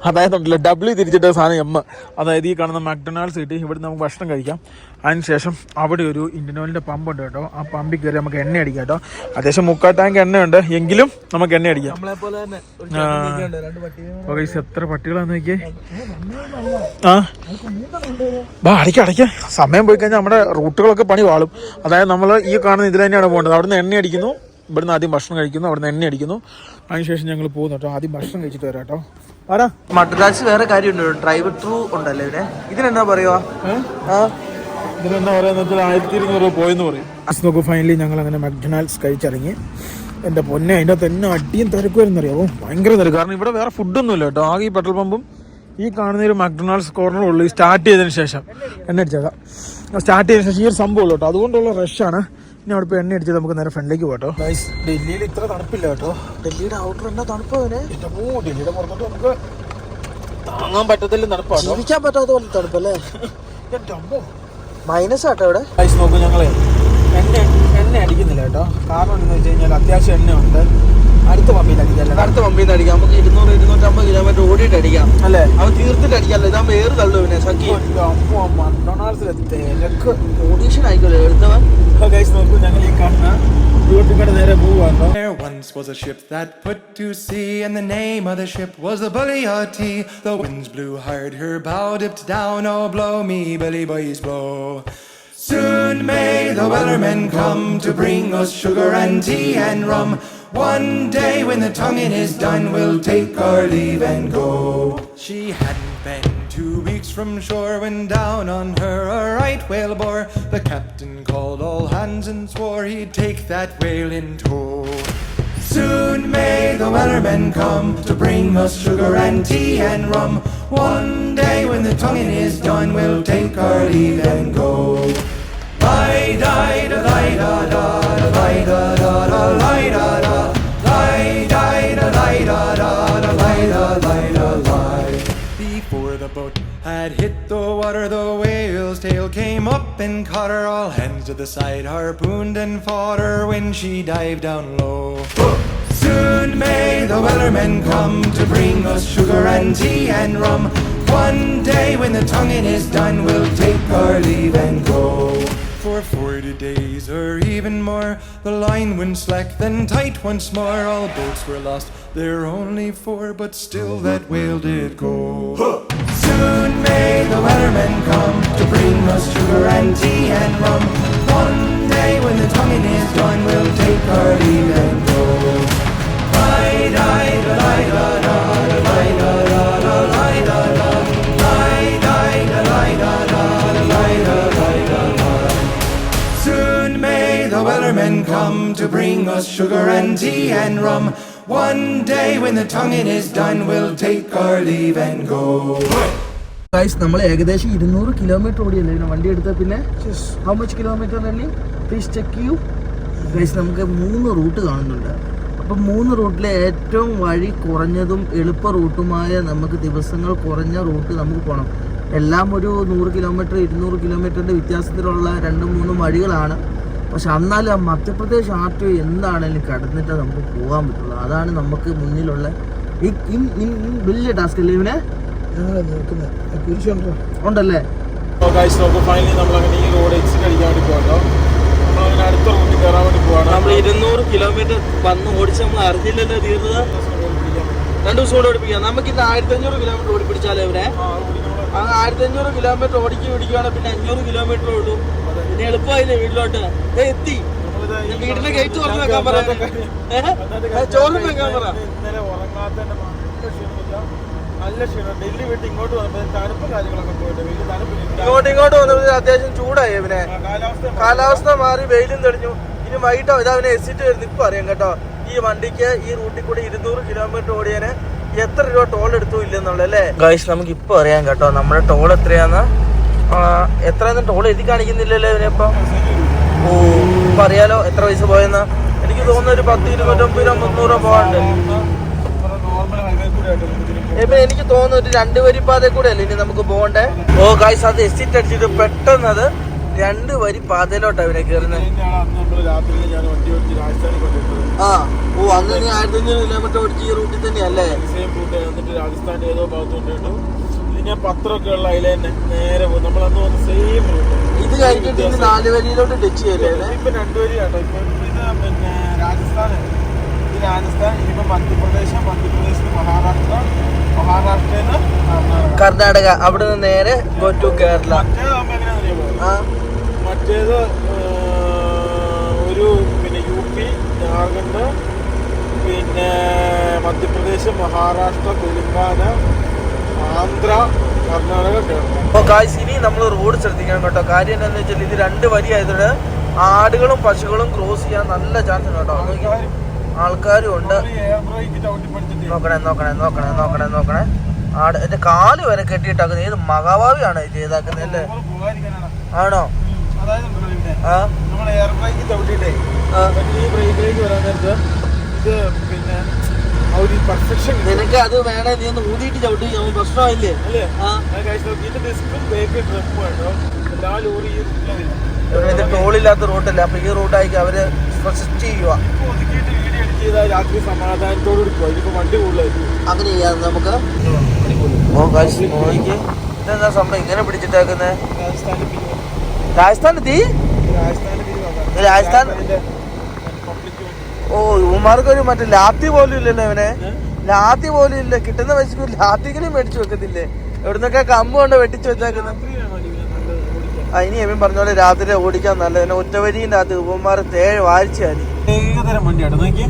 അതായത് W തിരിച്ചിട്ട സാധനം M. അതായത് ഈ കാണുന്ന മക്ഡൊണാൾഡ്സ് കിട്ടി. ഇവിടെ നമുക്ക് ഭക്ഷണം കഴിക്കാം. അതിനുശേഷം അവിടെ ഒരു ഇന്ത്യൻ ഓയിലിൻ്റെ പമ്പുണ്ട് കേട്ടോ. ആ പമ്പിൽ കയറി നമുക്ക് എണ്ണ അടിക്കാം കേട്ടോ. അത്യാവശ്യം 3/4 ടാങ്ക് എണ്ണയുണ്ട്, എങ്കിലും നമുക്ക് എണ്ണ അടിക്കാം. എത്ര പട്ടികളാന്ന് നോക്കിയേ. അടിക്കാം. സമയം പോയി കഴിഞ്ഞാൽ നമ്മുടെ റൂട്ടുകളൊക്കെ പണി വാളും. അതായത് നമ്മൾ ഈ കാണുന്ന ഇതിൽ തന്നെയാണ് പോകേണ്ടത്. അവിടുന്ന് എണ്ണ അടിക്കുന്നു, ഇവിടുന്ന് ആദ്യം ഭക്ഷണം കഴിക്കുന്നു, അവിടുന്ന് എണ്ണ അടിക്കുന്നു. അതിനുശേഷം ഞങ്ങൾ പോകുന്നു കേട്ടോ. ആദ്യം ഭക്ഷണം കഴിച്ചിട്ട് വരാം കേട്ടോ. മദ്രാസ് വേറെ കാര്യമുണ്ട്, ഡ്രൈവ് ത്രൂ ഉണ്ടല്ലോ ഇവിടെ. ഇതിനെന്താ പറയുക? ഇതിനെന്താ പറയുക 1200 രൂപ പോയെന്ന് പറയും. നോക്കൂ, ഫൈനലി ഞങ്ങൾ അങ്ങനെ മക്ഡൊണാൾഡ്സ് കഴിച്ചിറങ്ങി. എൻ്റെ പൊന്നെ, അതിൻ്റെ തന്നെ അടിയും തിരക്കുമായിരുന്നറിയാമോ? ഭയങ്കര തിരക്ക്. കാരണം ഇവിടെ വേറെ ഫുഡൊന്നും ഇല്ല കേട്ടോ. ആകെ ഈ പെട്രോൾ പമ്പും ഈ കാണുന്ന ഒരു മക്ഡൊണാൾഡ്സ് കോർണറുള്ളൂ. സ്റ്റാർട്ട് ചെയ്തതിന് ശേഷം എണ്ണ അടിച്ചേക്കാം. സ്റ്റാർട്ട് ചെയ്തതിന് ശേഷം ഈ ഒരു സംഭവം ഉള്ളൂ കേട്ടോ. അതുകൊണ്ടുള്ള റഷാണ്. ഇനി അവിടെ ഇപ്പോൾ എണ്ണ അടിച്ചത് നമുക്ക് നേരെ ഫ്രണ്ടിലേക്ക് പോകട്ടോ. ഡൽഹിയിൽ ഇത്ര തണുപ്പില്ല കേട്ടോ. ഡൽഹിയുടെ ഔട്ടർ എന്നാ തണുപ്പ്. ഡൽഹിയുടെ പുറത്തോട്ട് നമുക്ക് താങ്ങാൻ പറ്റത്തില്ല തണുപ്പാണ്, ജീവിക്കാൻ പറ്റാത്ത പോലെ തണുപ്പല്ലേ. മൈനസ് ആട്ടോ ഇവിടെ. നോക്കൂ, ഞങ്ങളെ എണ്ണ അടിക്കുന്നില്ല കേട്ടോ. കാരണം എന്താണെന്ന് വെച്ച് കഴിഞ്ഞാൽ അത്യാവശ്യം എണ്ണ ഉണ്ട്. അടുത്ത പമ്പിൽ അടിക്കാമല്ലോ, അടുത്ത പമ്പിൽ നിന്ന് അടിക്കാം. നമുക്ക് 200-250 കിലോമീറ്റർ ഓടിയിട്ട് അടിക്കാം അല്ലേ? അവൻ തീർത്തിട്ട് അടിക്കാമല്ലോ. ഇതാകുമ്പോൾ ഏറ് തള്ളു. പിന്നെ സഖി മക്ഡൊണാൾഡ്സിലെ തിരക്ക് ഓഡീഷൻ ആയിക്കോല്ലോ എടുത്തവൻ. നോക്കൂ, ഞങ്ങൾ ഈ കാണുന്ന റൂട്ടിൽ നേരെ പോവാണോ. There once was a ship that put to sea, and the name of the ship was the Bully O.T. The winds blew hard, her bow dipped down, oh blow me belly boys blow. Soon may the wellermen come to bring us sugar and tea and rum. One day when the tonguing is done, we'll take our leave and go. She hadn't been 2 weeks from shore when down on her a right whale bore. The captain called all hands and swore he'd take that whale in tow. Soon may the wellermen come to bring us sugar and tea and rum. One day when the tonguing is done, we'll take our leave and go. Lie da da da da da da da da da lie da da lie da da da da da lie da da lie. Before the boat had hit the water, the whale's tail came up and caught her. All hands to the side harpooned and fought her when she dived down low. Soon may the wellermen come to bring us sugar and tea and rum. One day when the tonguing is done, we'll take our leave and go. For 40 days or even more, the line went slack, then tight once more. All boats were lost, there were only 4, but still that whale did go. Soon may the wellermen come to bring us sugar and tea and rum. One day when the tonguing is done, we'll take our leave and go. Lie da da da da da da da da da lie da da lie da da da da da lie da da. Soon may the wellermen come to bring us sugar and tea and rum. One day when the tonguing is done, we'll take our leave and go. Guys നമ്മൾ ഏകദേശം 200 kilometre ഓടിയല്ലേ പിന്നെ വണ്ടി എടുത്ത. പിന്നെ how much kilometre അല്ലേ please check ചെയ്യൂ guys. നമുക്ക് 3 root കാണുന്നുണ്ട്. അപ്പം 3 റൂട്ടിലെ ഏറ്റവും വഴി കുറഞ്ഞതും എളുപ്പ റൂട്ടുമായ നമുക്ക് ദിവസങ്ങൾ കുറഞ്ഞ റൂട്ട് നമുക്ക് പോകണം. എല്ലാം ഒരു 100 കിലോമീറ്റർ 200 കിലോമീറ്ററിൻ്റെ വ്യത്യാസത്തിലുള്ള 2-3 വഴികളാണ്. പക്ഷെ എന്നാലും ആ മധ്യപ്രദേശ് RTO എന്താണെങ്കിലും കടന്നിട്ട് നമുക്ക് പോകാൻ പറ്റുള്ളൂ. അതാണ് നമുക്ക് മുന്നിലുള്ള വലിയ ടാസ്ക് അല്ലേ ഇവനെ ഉണ്ടല്ലേ. ഫൈനലി നമ്മളങ്ങനെ ഈ റോഡ് എക്സിറ്റ് അടിക്കാൻ വേണ്ടി പോകണ്ടോ. നമ്മളങ്ങനെ അടുത്ത റൂട്ടിൽ കയറാൻ വേണ്ടി പോവാണ്. നമ്മൾ 200 കിലോമീറ്റർ വന്ന് ഓടിച്ച് നമ്മൾ അറിഞ്ഞില്ലല്ലോ തീർന്നത്. 2 ദിവസം കൂടെ ഓടിപ്പിക്കാം. നമുക്കിന്ന് 1500 കിലോമീറ്റർ ഓടിപ്പിടിച്ചാലോ ഇവരെ. 1500 കിലോമീറ്റർ പിടിക്കുകയാണെങ്കിൽ പിന്നെ 500 കിലോമീറ്റർ ഓടും. പിന്നെ എളുപ്പമായില്ലേ വീട്ടിലോട്ട് എത്തി. വീട്ടിലെ ഗേറ്റ് തുറന്നു വെക്കാൻ പറ, ചോറിന് വെക്കാൻ പറ. ഇന്നലെ ഉറങ്ങാത്തതിന്റെ നല്ല ക്ഷീണം. ഡൽഹി വീട്ടിൽ ഇങ്ങോട്ട് വന്നപ്പോൾ തണുപ്പും കാര്യങ്ങളൊക്കെ പോയിട്ട് വലിയ തണുപ്പില്ല. ഇങ്ങോട്ട് വന്നപ്പോൾ അത്യാവശ്യം ചൂടായി ഇവനെ. കാലാവസ്ഥ മാറി വെയിലും തെളിഞ്ഞു. ഇനി വൈകിട്ടോ ഇതാ അവനെ എസിറ്റ് വരുന്നു. ഇപ്പൊ അറിയാം കേട്ടോ ഈ വണ്ടിക്ക് ഈ റൂട്ടിൽ കൂടി 200 കിലോമീറ്റർ ഓടിയാന് എത്ര രൂപ ടോൾ എടുത്തു ഇല്ലെന്നുള്ളല്ലേ ഗൈസ്. നമുക്ക് ഇപ്പൊ അറിയാം കേട്ടോ നമ്മുടെ ടോൾ എത്രയാന്ന്. എത്രയാന്ന് ടോൾ എഴുതി കാണിക്കുന്നില്ലല്ലോ ഇവനിപ്പോ. ഓ ഇപ്പൊ അറിയാലോ എത്ര പൈസ പോയെന്ന്. എനിക്ക് തോന്നുന്നു ഒരു 10, 20, 300 പോകാണ്ട്. ഇപ്പൊ എനിക്ക് തോന്നുന്നു ഒരു 2 വരി പാത കൂടെ അല്ലേ ഇനി നമുക്ക് പോകണ്ടേ. ഓ ഗൈസ് അത് എസിറ്റ് അടിച്ചിട്ട് പെട്ടെന്ന് അത് 2 വരി പാതയിലോട്ടാ ഇവനെ കയറുന്നത്. ആ ഓ അന്ന് നീ 1500 കിലോമീറ്റർ ഓടിച്ച് ഈ റൂട്ടിൽ തന്നെയല്ലേ. രാജസ്ഥാൻ ഏതോ ഭാഗത്തോട്ട് ഇതിനെ പത്രമൊക്കെ ഉള്ള അതിലെ നേരെ പോകും. നമ്മൾ അന്ന് വന്ന് സെയിം റൂട്ട്. ഇത് കഴിഞ്ഞിട്ട് ഇനി 4 വരിയിലോട്ട് ടച്ച് ചെയ്യല്ലേ. ഇപ്പൊ 2 വരി കേട്ടോ. ഇപ്പൊ ഇത് പിന്നെ രാജസ്ഥാൻ, ഇനിയിപ്പോ മധ്യപ്രദേശ്, മഹാരാഷ്ട്ര, മഹാരാഷ്ട്രയിൽ കർണാടക, അവിടെ നിന്ന് നേരെ ഗോ ടു കേരള. മറ്റേത് ഒരു പിന്നെ UP, ജാർഖണ്ഡ്, പിന്നെ മധ്യപ്രദേശ്, മഹാരാഷ്ട്ര, തെലുങ്കാന, ആന്ധ്ര, കർണാടക, കേരള. അപ്പോൾ ഗായ്സ് ഇനി നമ്മൾ റോഡ് ശ്രദ്ധിക്കണം കേട്ടോ. കാര്യം എന്താണെന്ന് വെച്ചാൽ ഇത് 2 വരി ആയതുകൊണ്ട് ആടുകളും പശുക്കളും ക്രോസ് ചെയ്യാൻ നല്ല ചാൻസ് ഉണ്ട് കേട്ടോ. ആൾക്കാരും ഉണ്ട്. നോക്കണേ ആട് എന്റെ കാല് വരെ കെട്ടിയിട്ടാക്കുന്നത്. ഏത് മഹാഭാവിയാണ് ഇത് ചെയ്താക്കുന്നത് അല്ലേ. ആണോ? ആ ഒരു പെർഫെക്ഷൻ. നിനക്ക് അത് വേണേ നീ ഒന്ന് ഊതിയിട്ട് ചവിട്ടി പ്രശ്നമായില്ലേ അല്ലേ? ആ ഇതിന്റെ ഡിസ്കും ബേക്ക് ട്രിപ്പും ഉണ്ടോ എല്ലാ ലോറി ഈ ഇത് ടോളില്ലാത്ത റൂട്ടല്ല. അപ്പൊ ഈ റൂട്ടായി അവര് പ്രൊജക്ട് ചെയ്യുക. ഒതുക്കിയിട്ട് വീഡിയോ എഡിറ്റ് ചെയ്താൽ രാത്രി സമാധാനത്തോടുകൂടി പോയി. ഇതിപ്പോ വണ്ടി കൂടുതലായിരിക്കും. അങ്ങനെ ചെയ്യാം നമുക്ക്. ഇതെന്താ സംഭവം ഇങ്ങനെ പിടിച്ചിട്ടേക്കുന്നേ? രാജസ്ഥാൻ തീ രാജസ്ഥാൻ. ഓ ഇവന്മാർക്ക് ഒരു മറ്റേ ലാത്തി പോലും ഇല്ലല്ലോ ഇവനെ. ലാത്തി പോലും ഇല്ല. കിട്ടുന്ന പൈസക്ക് ലാത്തിക്കെങ്കിലും മേടിച്ചു വെക്കത്തില്ലേ? എവിടുന്നൊക്കെ കമ്പ് കൊണ്ട് വെട്ടിച്ച് വെച്ചേക്കുന്നത്. ഇനി എമ്മൻ പറഞ്ഞ പോലെ രാത്രി ഓടിക്കാൻ നല്ലതിനെ. ഒറ്റവരിന്റെ അത് ഇവന്മാർ തേഴ് വാരിച്ചാൽ ഏകതരം വണ്ടിയാണ്. നോക്കിയേ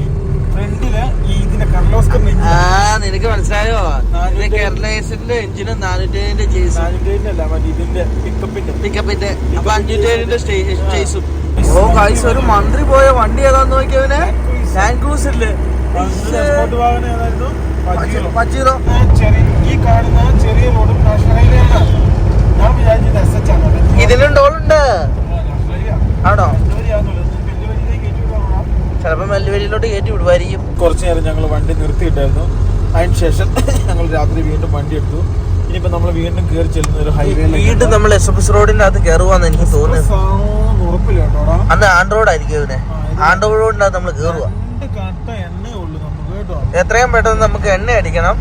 ഫ്രണ്ടില് ഈ ഇതിന്റെ കർലോസ്കർ നിനക്ക് മനസ്സിലായോ? കേരളത്തിന്റെ എഞ്ചിനും 407 407 മറ്റേ ഇതിന്റെ പിക്കപ്പിന്റെ അപ്പൊ 507 ചേസും. ഓ ഗൈസ് ഒരു മന്ത്രി പോയ വണ്ടി ഏതാന്ന് നോക്കിയവനെ. Land ക്രൂസറില് Pajero. ഈ കാണുന്ന ചെറിയ റോഡും നാഷണൽ ഹൈവേ ആണ്. ഞാൻ വിചാരിച്ചത് SH ആണ്. ഇതിലും ടോളുണ്ട്. ആണോ? ചിലപ്പോ മെല്ലുവരിയിലോട്ട് കയറ്റി വിടുവായിരിക്കും. കുറച്ചു നേരം ഞങ്ങൾ വണ്ടി നിർത്തിയിട്ടായിരുന്നു. അതിന് ശേഷം ഞങ്ങൾ രാത്രി വീണ്ടും വണ്ടി എടുത്തു. ഇനിയിപ്പോ നമ്മൾ വീണ്ടും കയറി ചെല്ലുന്ന ഒരു ഹൈവേ. വീണ്ടും നമ്മൾ എക്സ്പ്രസ് റോഡിന്റെ അകത്ത് കയറുവാന്ന് എനിക്ക് തോന്നുന്നു. ഉറപ്പില്ല കേട്ടോടാ. അന്ന് ആൻഡ്രോഡ് ആയിരിക്കും ഇവനെ. ആൻഡ്രോഡ് റോഡിന്റെ അകത്ത് നമ്മൾ കയറുക. എത്രയും പെട്ടെന്ന് നമുക്ക് എണ്ണ അടിക്കണം.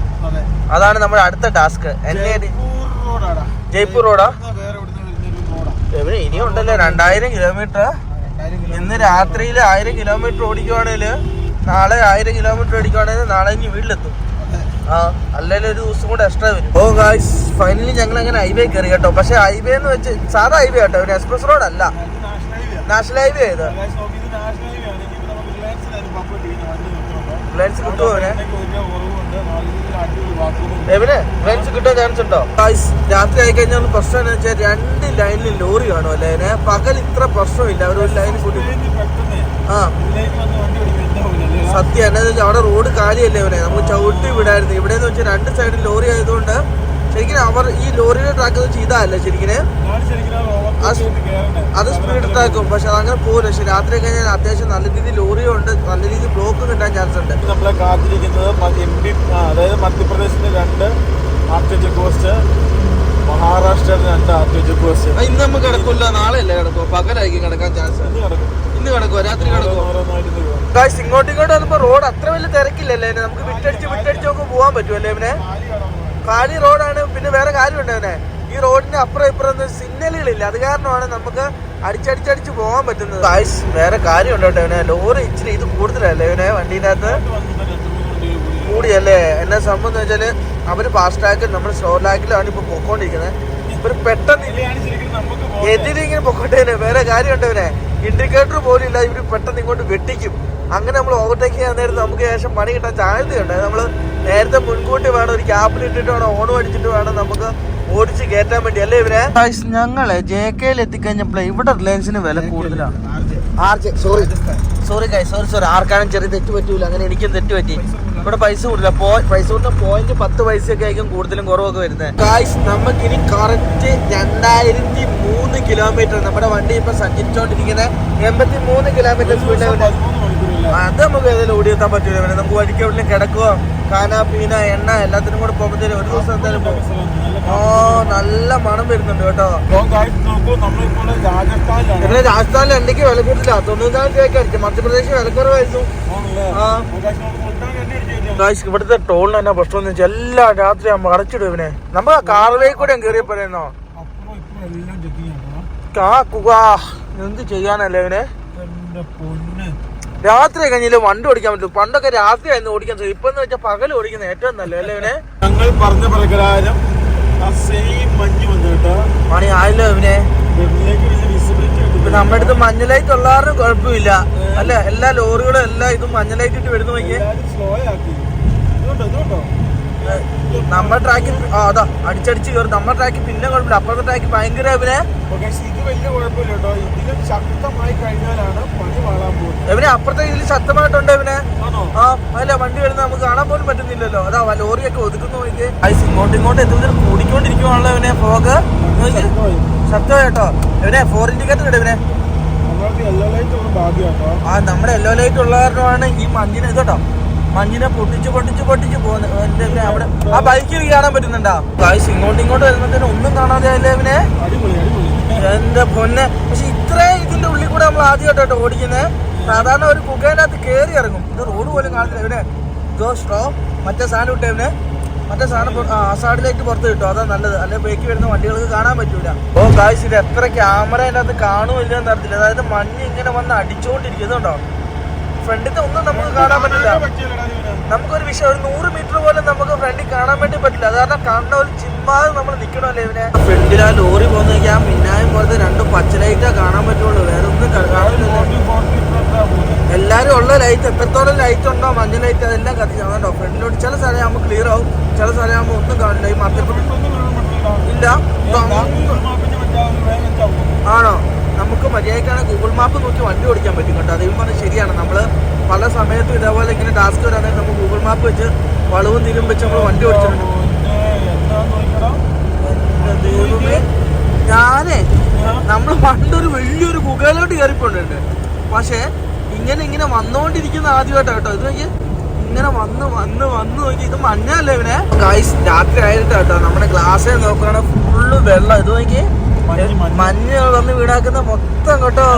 അതാണ് നമ്മുടെ അടുത്ത ടാസ്ക്. ജയ്പൂർ റോഡാ. ഇനിയും ഉണ്ടല്ലോ 2000 കിലോമീറ്റർ. ഇന്ന് രാത്രിയിൽ 1000 കിലോമീറ്റർ ഓടിക്കുവാണെങ്കിൽ നാളെ 1000 കിലോമീറ്റർ ഓടിക്കുവാണെങ്കിൽ നാളെ ഇനി വീട്ടിലെത്തും. അല്ലെങ്കിൽ ഒരു ദിവസം കൂടെ എക്സ്ട്രാ വരും. ഓ ഗായ്സ് ഫൈനലി ഞങ്ങൾ അങ്ങനെ ഹൈവേ കയറി കേട്ടോ. പക്ഷെ ഹൈവേ എന്ന് വെച്ച് സാധാ ഹൈവേ കേട്ടോ. ഒരു എക്സ്പ്രസ് റോഡ് അല്ല, നാഷണൽ ഹൈവേ ഇത്. റിലയൻസ് കിട്ടുമോ അവനെ? റിലയൻസ് കിട്ടാൻ ചാൻസ് ഉണ്ടോ? രാത്രി ആയി കഴിഞ്ഞാൽ പ്രശ്നം എന്ന് വെച്ചാൽ 2 ലൈനിൽ ലോറി കാണും അല്ലേ. അതിനെ പകൽ ഇത്ര പ്രശ്നമില്ല. അവർ ഒരു ലൈനിൽ കൂട്ടി സത്യം എന്നാന്ന് വെച്ചാൽ അവിടെ റോഡ് കാലിയല്ലേ അവനെ. നമുക്ക് ചവിട്ടി വിടായിരുന്നു. ഇവിടെ എന്ന് വെച്ചാൽ 2 സൈഡിൽ ലോറി ആയതുകൊണ്ട് ശരിക്കും അവർ ഈ ലോറിയുടെ ട്രാക്ക് വെച്ച് ഇതല്ല ശരിക്കും അത് സ്പീഡ് ട്രാക്കും. പക്ഷെ അതങ്ങനെ പോകില്ല. പക്ഷെ രാത്രി കഴിഞ്ഞാൽ അത്യാവശ്യം നല്ല രീതിയിൽ ലോറിയും ഉണ്ട്, നല്ല രീതിയിൽ ബ്ലോക്ക് കിട്ടാൻ ചാൻസ് ഉണ്ട്. നമ്മളെ കാത്തിരിക്കുന്നത് അതായത് മധ്യപ്രദേശിന്റെ 2 ആർടി ചെക്ക് പോസ്റ്റ്, മഹാരാഷ്ട്രയുടെ 2 ആർടി ചെക്ക് പോസ്റ്റ്. ഇന്ന് നമുക്ക് കിടക്കില്ല, നാളെ അല്ലേ കിടക്കുമോ? പകലായിരിക്കും കിടക്കാൻ ചാൻസ്. ഇന്ന് കിടക്കുമോ? രാത്രി കിടക്കുമോ? ഇങ്ങോട്ടും ഇങ്ങോട്ട് വന്നപ്പോ റോഡ് അത്ര വലിയ തിരക്കില്ലല്ലേ. നമുക്ക് വിട്ടടിച്ച് നമുക്ക് പോകാൻ പറ്റുമല്ലേ ഇവനെ. കാലി റോഡാണ്. പിന്നെ വേറെ കാര്യമുണ്ട് അവനെ, ഈ റോഡിന്റെ അപ്പുറം ഇപ്പുറം സിഗ്നലുകളില്ല. അത് കാരണമാണ് നമുക്ക് അടിച്ചടിച്ചടിച്ച് പോകാൻ പറ്റുന്നത്. വേറെ കാര്യമുണ്ട് കേട്ടോ ഇവനെ. ലോറി ഇച്ചിരി ഇത് കൂടുതലല്ലേ ഇവനെ വണ്ടീൻ്റെ അകത്ത് കൂടിയല്ലേ. എന്നെ സംഭവം എന്ന് വെച്ചാല് അവര് ഫാസ്റ്റ് ടാഗിൽ നമ്മൾ സ്ലോ ടാഗിലാണ് ഇപ്പൊ പൊക്കോണ്ടിരിക്കുന്നത്. ഇവര് പെട്ടെന്ന് എതിരിങ്ങനെ പൊക്കോട്ടെ. വേറെ കാര്യമുണ്ട് ഇവനെ. ഇൻഡിക്കേറ്റർ പോലും ഇല്ല. ഇവര് പെട്ടെന്ന് ഇങ്ങോട്ട് വെട്ടിക്കും. അങ്ങനെ നമ്മൾ ഓവർടേക്ക് ചെയ്യാൻ നേരത്ത് നമുക്ക് ശേഷം പണി കിട്ടാൻ സാധ്യതയുണ്ട്. നമ്മൾ നേരത്തെ മുൻകൂട്ടി വേണം, ഒരു ക്യാബിൽ ഇട്ടിട്ട് വേണം, ഓൺ അടിച്ചിട്ട് വേണം നമുക്ക് ഓടിച്ച് കയറ്റാൻ വേണ്ടി അല്ലേ ഇവരെ. ഞങ്ങള് JK എത്തിക്കഴിഞ്ഞപ്പോൾ ഇവിടെ റിലയൻസിന് വില കൂടുതലാണ്. സോറി ആർക്കാനും ചെറിയ തെറ്റ് പറ്റൂല. അങ്ങനെ എനിക്കും തെറ്റ് പറ്റി. ഇവിടെ പൈസ കൂടുതല. പൈസ കൊടുത്ത പോയിന്റ് 10 പൈസയൊക്കെ ആയിരിക്കും കൂടുതലും കുറവൊക്കെ വരുന്നത്. നമുക്ക് ഇനി കറക്റ്റ് 2003 കിലോമീറ്റർ നമ്മുടെ വണ്ടി ഇപ്പൊ സഞ്ചരിച്ചോണ്ടിരിക്കുന്നത് 83 കിലോമീറ്റർ സ്പീഡിലാണ്. അത് നമുക്ക് ഏതെങ്കിലും ഓടിയെത്താൻ പറ്റൂല. നമുക്ക് വഴിക്ക് എവിടെയും കിടക്കുക, കാന പീന എണ്ണ എല്ലാത്തിനും കൂടെ പോകുമ്പോഴത്തേനും ഒരു ദിവസം എന്തായാലും പോകും. നല്ല മണം വരുന്നുണ്ട് കേട്ടോ. ഇവിടെ രാജസ്ഥാനിൽ എണ്ണയ്ക്ക് വില കൂടുതല. 94 രൂപയ്ക്ക് അടിച്ചു. മധ്യപ്രദേശിൽ വിലക്കുറവായിരുന്നു. ഇവിടുത്തെ ടോളിന് തന്നെ പ്രശ്നം എന്ന് വെച്ചാൽ എല്ലാ രാത്രി ആകുമ്പോൾ അടച്ചിടും ഇവനെ. നമുക്ക് കാർവേ കൂടെ കയറിയപ്പോഴേന്നോ എന്ത് ചെയ്യാനല്ലേ ഇവനെ. രാത്രി കഴിഞ്ഞാൽ വണ്ടി ഓടിക്കാൻ പറ്റും. പണ്ടൊക്കെ രാത്രി ആയിരുന്നു ഓടിക്കാൻ. ഇപ്പൊ എന്ന് വെച്ചാൽ പകൽ ഓടിക്കുന്നത് ഏറ്റവും നല്ലത് അല്ലേ ഇവനെ. ഞങ്ങൾ പറഞ്ഞ പ്രകാരം മണി ആയല്ലോ ഇവനെ. നമ്മുടെ അടുത്ത് മഞ്ഞ ലൈറ്റ് ഉള്ളവരും കുഴപ്പമില്ല അല്ല. എല്ലാ ലോറികളും എല്ലാം ഇതും മഞ്ഞ ലൈറ്റ് ഇട്ട് വരുന്ന നോക്കിയേ. നമ്മുടെ ട്രാക്കിൽ അതാ അടിച്ചടിച്ച് കയറും. നമ്മുടെ ട്രാക്കിൽ പിന്നെ കുഴപ്പമില്ല. അപ്പുറത്തെ ട്രാക്കിൽ ഭയങ്കര ഇവനെ. ഇത് വലിയ കുഴപ്പമില്ല കേട്ടോ. ഇതിലും ശക്തമായി കഴിഞ്ഞാലാണ് പണി വാളാൻ പോകുന്നത്. ഇവനെ അപ്പുറത്തെ ഇതിൽ ശക്തമായിട്ടുണ്ട് ഇവനെ. അല്ല വണ്ടി വരുന്നത് നമുക്ക് കാണാൻ പോലും പറ്റുന്നില്ലല്ലോ. അതാ ലോറിയൊക്കെ ഒതുക്കുന്ന നോക്കിയേ. ഇങ്ങോട്ട് എത്തുമ്പോൾ കൂടിക്കൊണ്ടിരിക്കുവാണല്ലോ ഇവനെ. ഫോഗ് ശക്തമായി കേട്ടോ ഇവനെ. 4 ഇൻഡിക്കേറ്റർ ഇവനെ. നമ്മുടെ യെല്ലോ ലൈറ്റ് ഉള്ള കാരണമാണ് ഈ മഞ്ഞിന് കേട്ടോ. മഞ്ഞിനെ പൊട്ടിച്ച് പോകുന്നത് അവിടെ ആ ബൈക്കിൽ കാണാൻ പറ്റുന്നുണ്ടോ ഗായ്സ്? ഇങ്ങോട്ട് വരുന്നതിന് ഒന്നും കാണാതെ അല്ലേ ഇവനെ? എന്റെ പൊന്നെ. പക്ഷെ ഇത്രയും ഇതിന്റെ ഉള്ളിൽ കൂടെ നമ്മൾ ആദ്യമായിട്ടോ ഓടിക്കുന്നത്. സാധാരണ ഒരു പുകയിനകത്ത് കയറി ഇറങ്ങും. ഇത് റോഡ് പോലും കാണുന്നില്ല ഇവനെ. സ്ട്രോ മറ്റേ സാധനം ഇട്ടേ ഇവനെ. മറ്റേ സാധനം അസാഡിലേക്ക് പുറത്ത് കിട്ടും, അതാ നല്ലത്. അല്ലെങ്കിൽ ബൈക്ക് വരുന്ന വണ്ടികൾക്ക് കാണാൻ പറ്റൂല. ഓ ഗായ്സ്, ഇത് എത്ര ക്യാമറ അതിനകത്ത് കാണുമില്ല എന്ന് അറിയത്തില്ല. അതായത് മഞ്ഞ് ഇങ്ങനെ വന്ന് അടിച്ചുകൊണ്ടിരിക്കുന്നുണ്ടോ? ഫ്രണ്ടിത്തെ ഒന്നും നമുക്ക് കാണാൻ പറ്റില്ല. നമുക്കൊരു വിഷയം, ഒരു 100 മീറ്റർ പോലും നമുക്ക് ഫ്രണ്ടിൽ കാണാൻ വേണ്ടി പറ്റില്ല. അത് കാരണം കാണുന്ന ഒരു ചിമ്മാതെ നമ്മൾ നിൽക്കണമല്ലേ ഇവനെ. ഫ്രണ്ടിൽ ആ ലോറി പോകുന്ന ആ മിന്നായം പോലത്തെ 2 പച്ച ലൈറ്റാ കാണാൻ പറ്റുള്ളൂ, വേറെ ഒന്നും കാണില്ലല്ലോ. എല്ലാരും ഉള്ള ലൈറ്റ്, എത്രത്തോളം ലൈറ്റ് ഉണ്ടോ മഞ്ഞ ലൈറ്റ് അതെല്ലാം കത്തിച്ചാണോ ഫ്രണ്ടിലോട്ട്. ചില സ്ഥലം ആകുമ്പോൾ ക്ലിയർ ആവും, ചില സ്ഥലം ആകുമ്പോൾ ഒന്നും കാണില്ല. ഈ മധ്യപ്രദേശ് ഇല്ല. ആണോ? നമുക്ക് മര്യാദക്കാണ് ഗൂഗിൾ മാപ്പ് നോക്കി വണ്ടി ഓടിക്കാൻ പറ്റും കേട്ടോ. അതേ പറഞ്ഞാൽ ശരിയാണ്. നമ്മൾ പല സമയത്തും ഇതേപോലെ ഇങ്ങനെ ടാസ്ക് വരാണെങ്കിൽ നമുക്ക് ഗൂഗിൾ മാപ്പ് വെച്ച് വളവും തിരും വെച്ച് നമ്മൾ വണ്ടി ഓടിച്ചിട്ടുണ്ട്. നമ്മൾ പണ്ടൊരു വലിയൊരു ഗുഹയിലോട്ട് കയറിപ്പോണ്ട്. പക്ഷെ ഇങ്ങനെ വന്നുകൊണ്ടിരിക്കുന്ന ആദ്യമായിട്ടാ കേട്ടോ. ഇത് നോക്കി ഇങ്ങനെ വന്ന് നോക്കി. ഇത് മഞ്ഞല്ലേ ഇവനെ ഗായ്സ്. രാത്രി ആയിട്ട് കേട്ടോ നമ്മുടെ ഗ്ലാസ്സിൽ നോക്കുകയാണെങ്കിൽ ഫുള്ള് വെള്ളം. ഇത് നോക്കി മഞ്ഞ് വന്ന് വീണാക്കുന്ന മൊത്തം കേട്ടോ.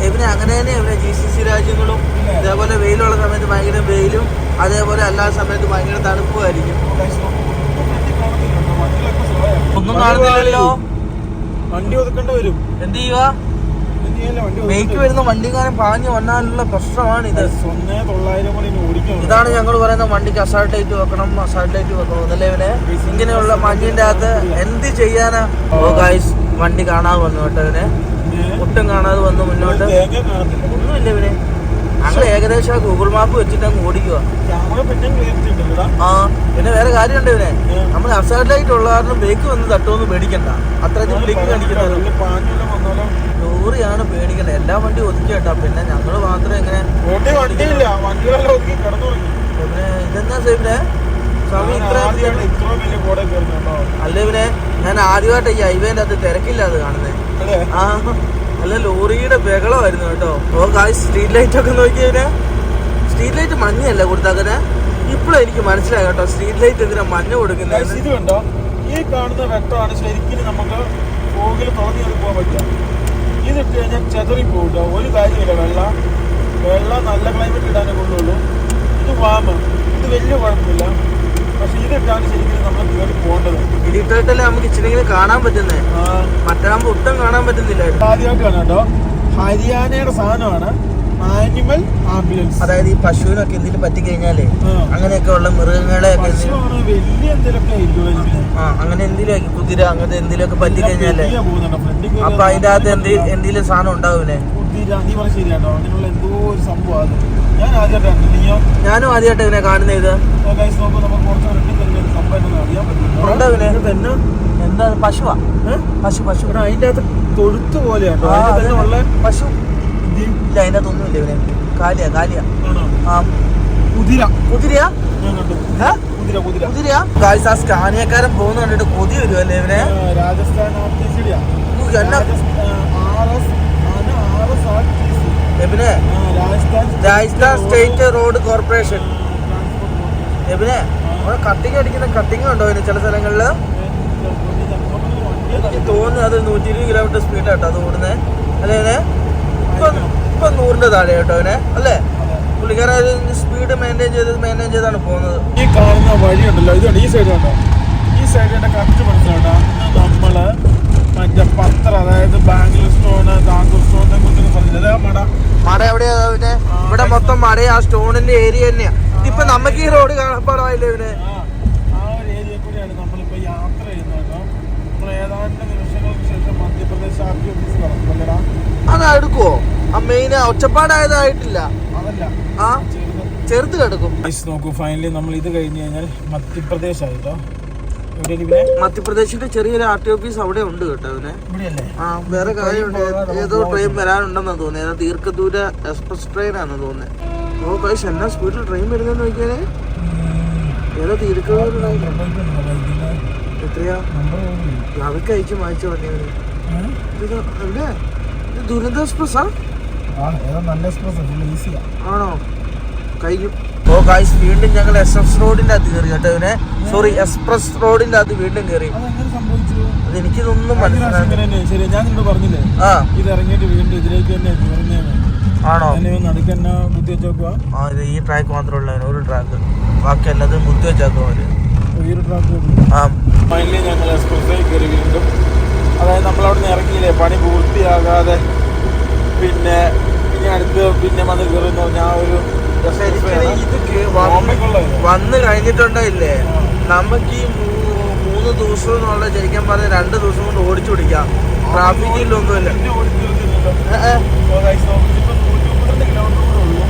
ഇവനെ അങ്ങനെ തന്നെ ഇവനെ GCC രാജ്യങ്ങളും ഇതേപോലെ വെയിലുള്ള സമയത്ത് ഭയങ്കര വെയിലും അതേപോലെ അല്ലാത്ത സമയത്ത് ഭയങ്കര തണുപ്പുമായിരിക്കും. ഒന്നും കാണുന്നില്ലല്ലോ. വണ്ടി ഒതുക്കേണ്ടി വരും. എന്ത് ചെയ്യുക? ബൈക്ക് വരുന്ന വണ്ടിക്കാരൻ പാഞ്ഞു വന്നാലുള്ള പ്രശ്നമാണ് ഇത്. ഇതാണ് ഞങ്ങൾ പറയുന്ന വണ്ടിക്ക് അസാൾട്ട് ലൈറ്റ് വെക്കണം എന്നല്ലേ ഇവനെ. ഇങ്ങനെയുള്ള മഞ്ഞിന്റെ അകത്ത് എന്ത് ചെയ്യാനാ? ഓ ഗായ്സ്, വണ്ടി കാണാതെ വന്നു കേട്ടോ ഇവനെ. ഒട്ടും കാണാതെ വന്നു മുന്നോട്ട്. ഒന്നുമില്ല ഇവനെ. ഞങ്ങൾ ഏകദേശം ഗൂഗിൾ മാപ്പ് വെച്ചിട്ട് അങ്ങ് ഓടിക്കുക. ആ പിന്നെ വേറെ കാര്യമുണ്ട് ഇവനെ. നമ്മൾ അസാൾട്ട് ലൈറ്റ് ഉള്ള കാരണം ബൈക്ക് വന്ന് തട്ടുമെന്ന് പേടിക്കണ്ട. അത്രയ്ക്കും ബ്രേക്ക് കാണിക്കുന്നത് ലോറിയാണ് പേടിക്കണ്ട. എല്ലാ വണ്ടിയും ഒതുക്കി കേട്ടാ. പിന്നെ ഞങ്ങള് മാത്രം ഇങ്ങനെ ഇതെന്നാ സേഫിനെ സ്വാമി ഇത്ര അല്ല ഇവനെ. ഞാൻ ആദ്യമായിട്ട് ഈ ഹൈവേന്റെ അത് തിരക്കില്ല അത് കാണുന്നത്. ആ അല്ല ലോറിയുടെ ബഹളമായിരുന്നു കേട്ടോ. ഓ ഗായ്സ്, സ്ട്രീറ്റ് ലൈറ്റ് ഒക്കെ നോക്കിയവനെ. Street light മഞ്ഞല്ല കൊടുത്താക്കനെ. ഇപ്പോഴും എനിക്ക് മനസ്സിലായി കേട്ടോ സ്ട്രീറ്റ് ലൈറ്റ് എന്തിനാ മഞ്ഞ കൊടുക്കുന്നത്. ഇത് കണ്ടോ, ഈ കാണുന്ന വെട്ടമാണ് ശരിക്കും നമുക്ക് ഫോഗിൽ തോന്നി അത് പോകാൻ പറ്റുക. ഇതിട്ട് കഴിഞ്ഞാൽ ചെതറി പോകില്ല. ഒരു കാര്യമില്ല. വെള്ളം നല്ല ക്ലൈമറ്റ് ഇടാനേ കൊള്ളുള്ളൂ. ഇത് വാമ, ഇത് വലിയ കുഴപ്പമില്ല. പക്ഷെ ഇതിട്ടാണ് ശരിക്കും നമ്മൾ കയറി പോകേണ്ടത്. ഇതിട്ടല്ലേ നമുക്ക് ഇച്ചിരി കാണാൻ പറ്റുന്നേ. മറ്റാകുമ്പോ ഒട്ടും കാണാൻ പറ്റുന്നില്ല. ആദ്യമായിട്ടാണ് കേട്ടോ. ഹരിയാനയുടെ സാധനമാണ് ആനിമൽ ആംബുലൻസ്. അതായത് ഈ പശുവിനൊക്കെ എന്തെങ്കിലും പറ്റിക്കഴിഞ്ഞാലേ അങ്ങനെയൊക്കെ ഉള്ള മൃഗങ്ങളെ വലിയ എന്തെങ്കിലുമൊക്കെ ആയിരിക്കും. അങ്ങനെ എന്തെങ്കിലും കുതിര അങ്ങനത്തെ എന്തെങ്കിലുമൊക്കെ പറ്റിക്കഴിഞ്ഞാലേ അപ്പൊ അതിന്റെ അകത്ത് എന്തെങ്കിലും സാധനം ഉണ്ടാവൂലേ. ശരിയാട്ടോ, അങ്ങനെയുള്ള എന്തോ ഒരു സംഭവം. ഞാൻ ആദ്യമായിട്ടാണ്. ഞാനും ആദ്യമായിട്ട് ഇവനെ കാണുന്നത്. ഇത് എന്താ പശുവാ? പശു അതിന്റെ അകത്ത് തൊഴുത്ത് പോലെയാട്ടോ. പശു ഇല്ല, അതിന്റെ അകത്ത് ഒന്നുമില്ല ഇവനെ. കാലിയാ കുതിരയാ. ഗായ്സ്, ആ സ്കാനിയക്കാരൻ പോകുന്ന കണ്ടിട്ട് കൊതി വരുമല്ലേ ഇവനെ. രാജസ്ഥാൻ എബിനെ രാജസ്ഥാൻ സ്റ്റേറ്റ് റോഡ് കോർപ്പറേഷൻ. എബിനെ അവിടെ കട്ടിങ് അടിക്കുന്ന കട്ടിങ് ഉണ്ടോ ഇനി ചില സ്ഥലങ്ങളില്? എനിക്ക് തോന്നുന്നു അത് 120 കിലോമീറ്റർ സ്പീഡാട്ടോ അത് ഓടുന്നത് അല്ലേ. ഇപ്പൊ 100ന്റെ താഴെ കേട്ടോ അവനെ അല്ലേ. പുള്ളിക്കാരൻ സ്പീഡ് മെയിൻറ്റെയിൻ ചെയ്താണ് പോകുന്നത്. ഈ കാണുന്ന വഴിയുണ്ടല്ലോ, ഇതുണ്ട് ഈ സൈഡ് കണ്ടോ. ഈ സൈഡിന്റെ കറക്റ്റ് മനസ്സിലാട്ടോ. നമ്മള് മറ്റേ പത്രം, അതായത് ബാംഗ്ലൂർ സ്റ്റോണ്, താങ്കൂർ സ്റ്റോണിനെ കുറിച്ച് പറഞ്ഞത് മട എവിടെയാ പിന്നെ? ഇവിടെ മൊത്തം മടയാ, ആ സ്റ്റോണിന്റെ ഏരിയ തന്നെയാ. ഇപ്പൊ നമുക്ക് ഈ റോഡ് കാണപ്പാടായില്ലേ ഇവര്. ആ ഒരു ഏരിയ കൂടിയാണ് നമ്മളിപ്പോ യാത്ര ചെയ്യുന്നത്. നമ്മൾ ഏതാണ്ട് നിമിഷങ്ങൾക്ക് ശേഷം മധ്യപ്രദേശ് RTO ഓഫീസ് കടക്കുമല്ലടാ. അതാ എടുക്കുവോ? ആ മെയിൻ ഒച്ചപ്പാടായതായിട്ടില്ല. അതല്ല, ആ ചെറുത്ത് കിടക്കും. നോക്കൂ, ഫൈനലി നമ്മൾ ഇത് കഴിഞ്ഞ് കഴിഞ്ഞാൽ മധ്യപ്രദേശ് ആയിട്ടോ. മധ്യപ്രദേശിന്റെ ചെറിയൊരു RTO ഓഫീസ് അവിടെ ഉണ്ട് കേട്ടോ അവനെ. ആ വേറെ കാര്യമുണ്ട്. ഏതോ ട്രെയിൻ വരാനുണ്ടെന്നാ തോന്നുന്നത്. ഏതാ ദീർഘദൂര എക്സ്പ്രസ് ട്രെയിൻ ആണെന്ന് തോന്നുന്നത്. ഓ ഗൈസ്, എന്നാ സ്പീഡിൽ ട്രെയിൻ വരുന്നതെന്ന് നോക്കിയാലേ. ഏതോ ദീർഘദൂര ട്രെയിൻ. എത്രയാ? അതൊക്കെ അയച്ചു വായിച്ചു പറഞ്ഞവര്. ദുരന്ത എക്സ്പ്രസ് നല്ല എക്സ്പ്രസ് ഈസിയാ. ആണോ? കഴിഞ്ഞു. ഓ ഗായ്സ്, വീണ്ടും ഞങ്ങൾ SS റോഡിന്റെ അകത്ത് കയറി കേട്ടോ. ഇവനെ സോറി, എക്സ്പ്രസ് റോഡിന്റെ അകത്ത് വീണ്ടും കയറി. അതെങ്ങനെ സംഭവിച്ചു? അതെനിക്കിതൊന്നും മനസ്സിലായി. ശരി, ഞാൻ നിന്നോട് പറഞ്ഞില്ലേ ഇത് ഇറങ്ങിയിട്ട് വീണ്ടും ഇതിലേക്ക് തന്നെ കയറുന്നതാണ്. ആണോ? നടുക്ക് തന്നെ ബുദ്ധി വെച്ചോക്കുക. ഇത് ഈ ട്രാക്ക് മാത്രമല്ല, ഒരു ട്രാക്ക്, ബാക്കി എല്ലാതും ബുദ്ധി വെച്ചാക്കുക. ഈ ഒരു ട്രാക്ക് ഫൈനലി ഞങ്ങൾ എക്സ്പ്രസ്സിൽ കയറി വീണ്ടും. അതായത് നമ്മളവിടെ നിന്ന് ഇറങ്ങിയില്ലേ, പണി പൂർത്തിയാകാതെ പിന്നെ ഇനി അടുത്ത് പിന്നെ വന്ന് കയറുന്ന പറഞ്ഞാൽ ആ ഒരു വന്ന് കഴിഞ്ഞിട്ടുണ്ടായില്ലേ, നമുക്ക് ഈ 3 ദിവസം എന്നുള്ള ശരിക്കും പറഞ്ഞ 2 ദിവസം കൊണ്ട് ഓടിച്ചു പിടിക്കാം. ട്രാഫിക്കിലൊന്നുമില്ല. കിലോമീറ്റർ കൂടെ ഉള്ളൂ.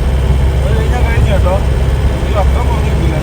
അത് കഴിഞ്ഞാൽ കഴിഞ്ഞു കേട്ടോ. അത്ര പറഞ്ഞിട്ടില്ല.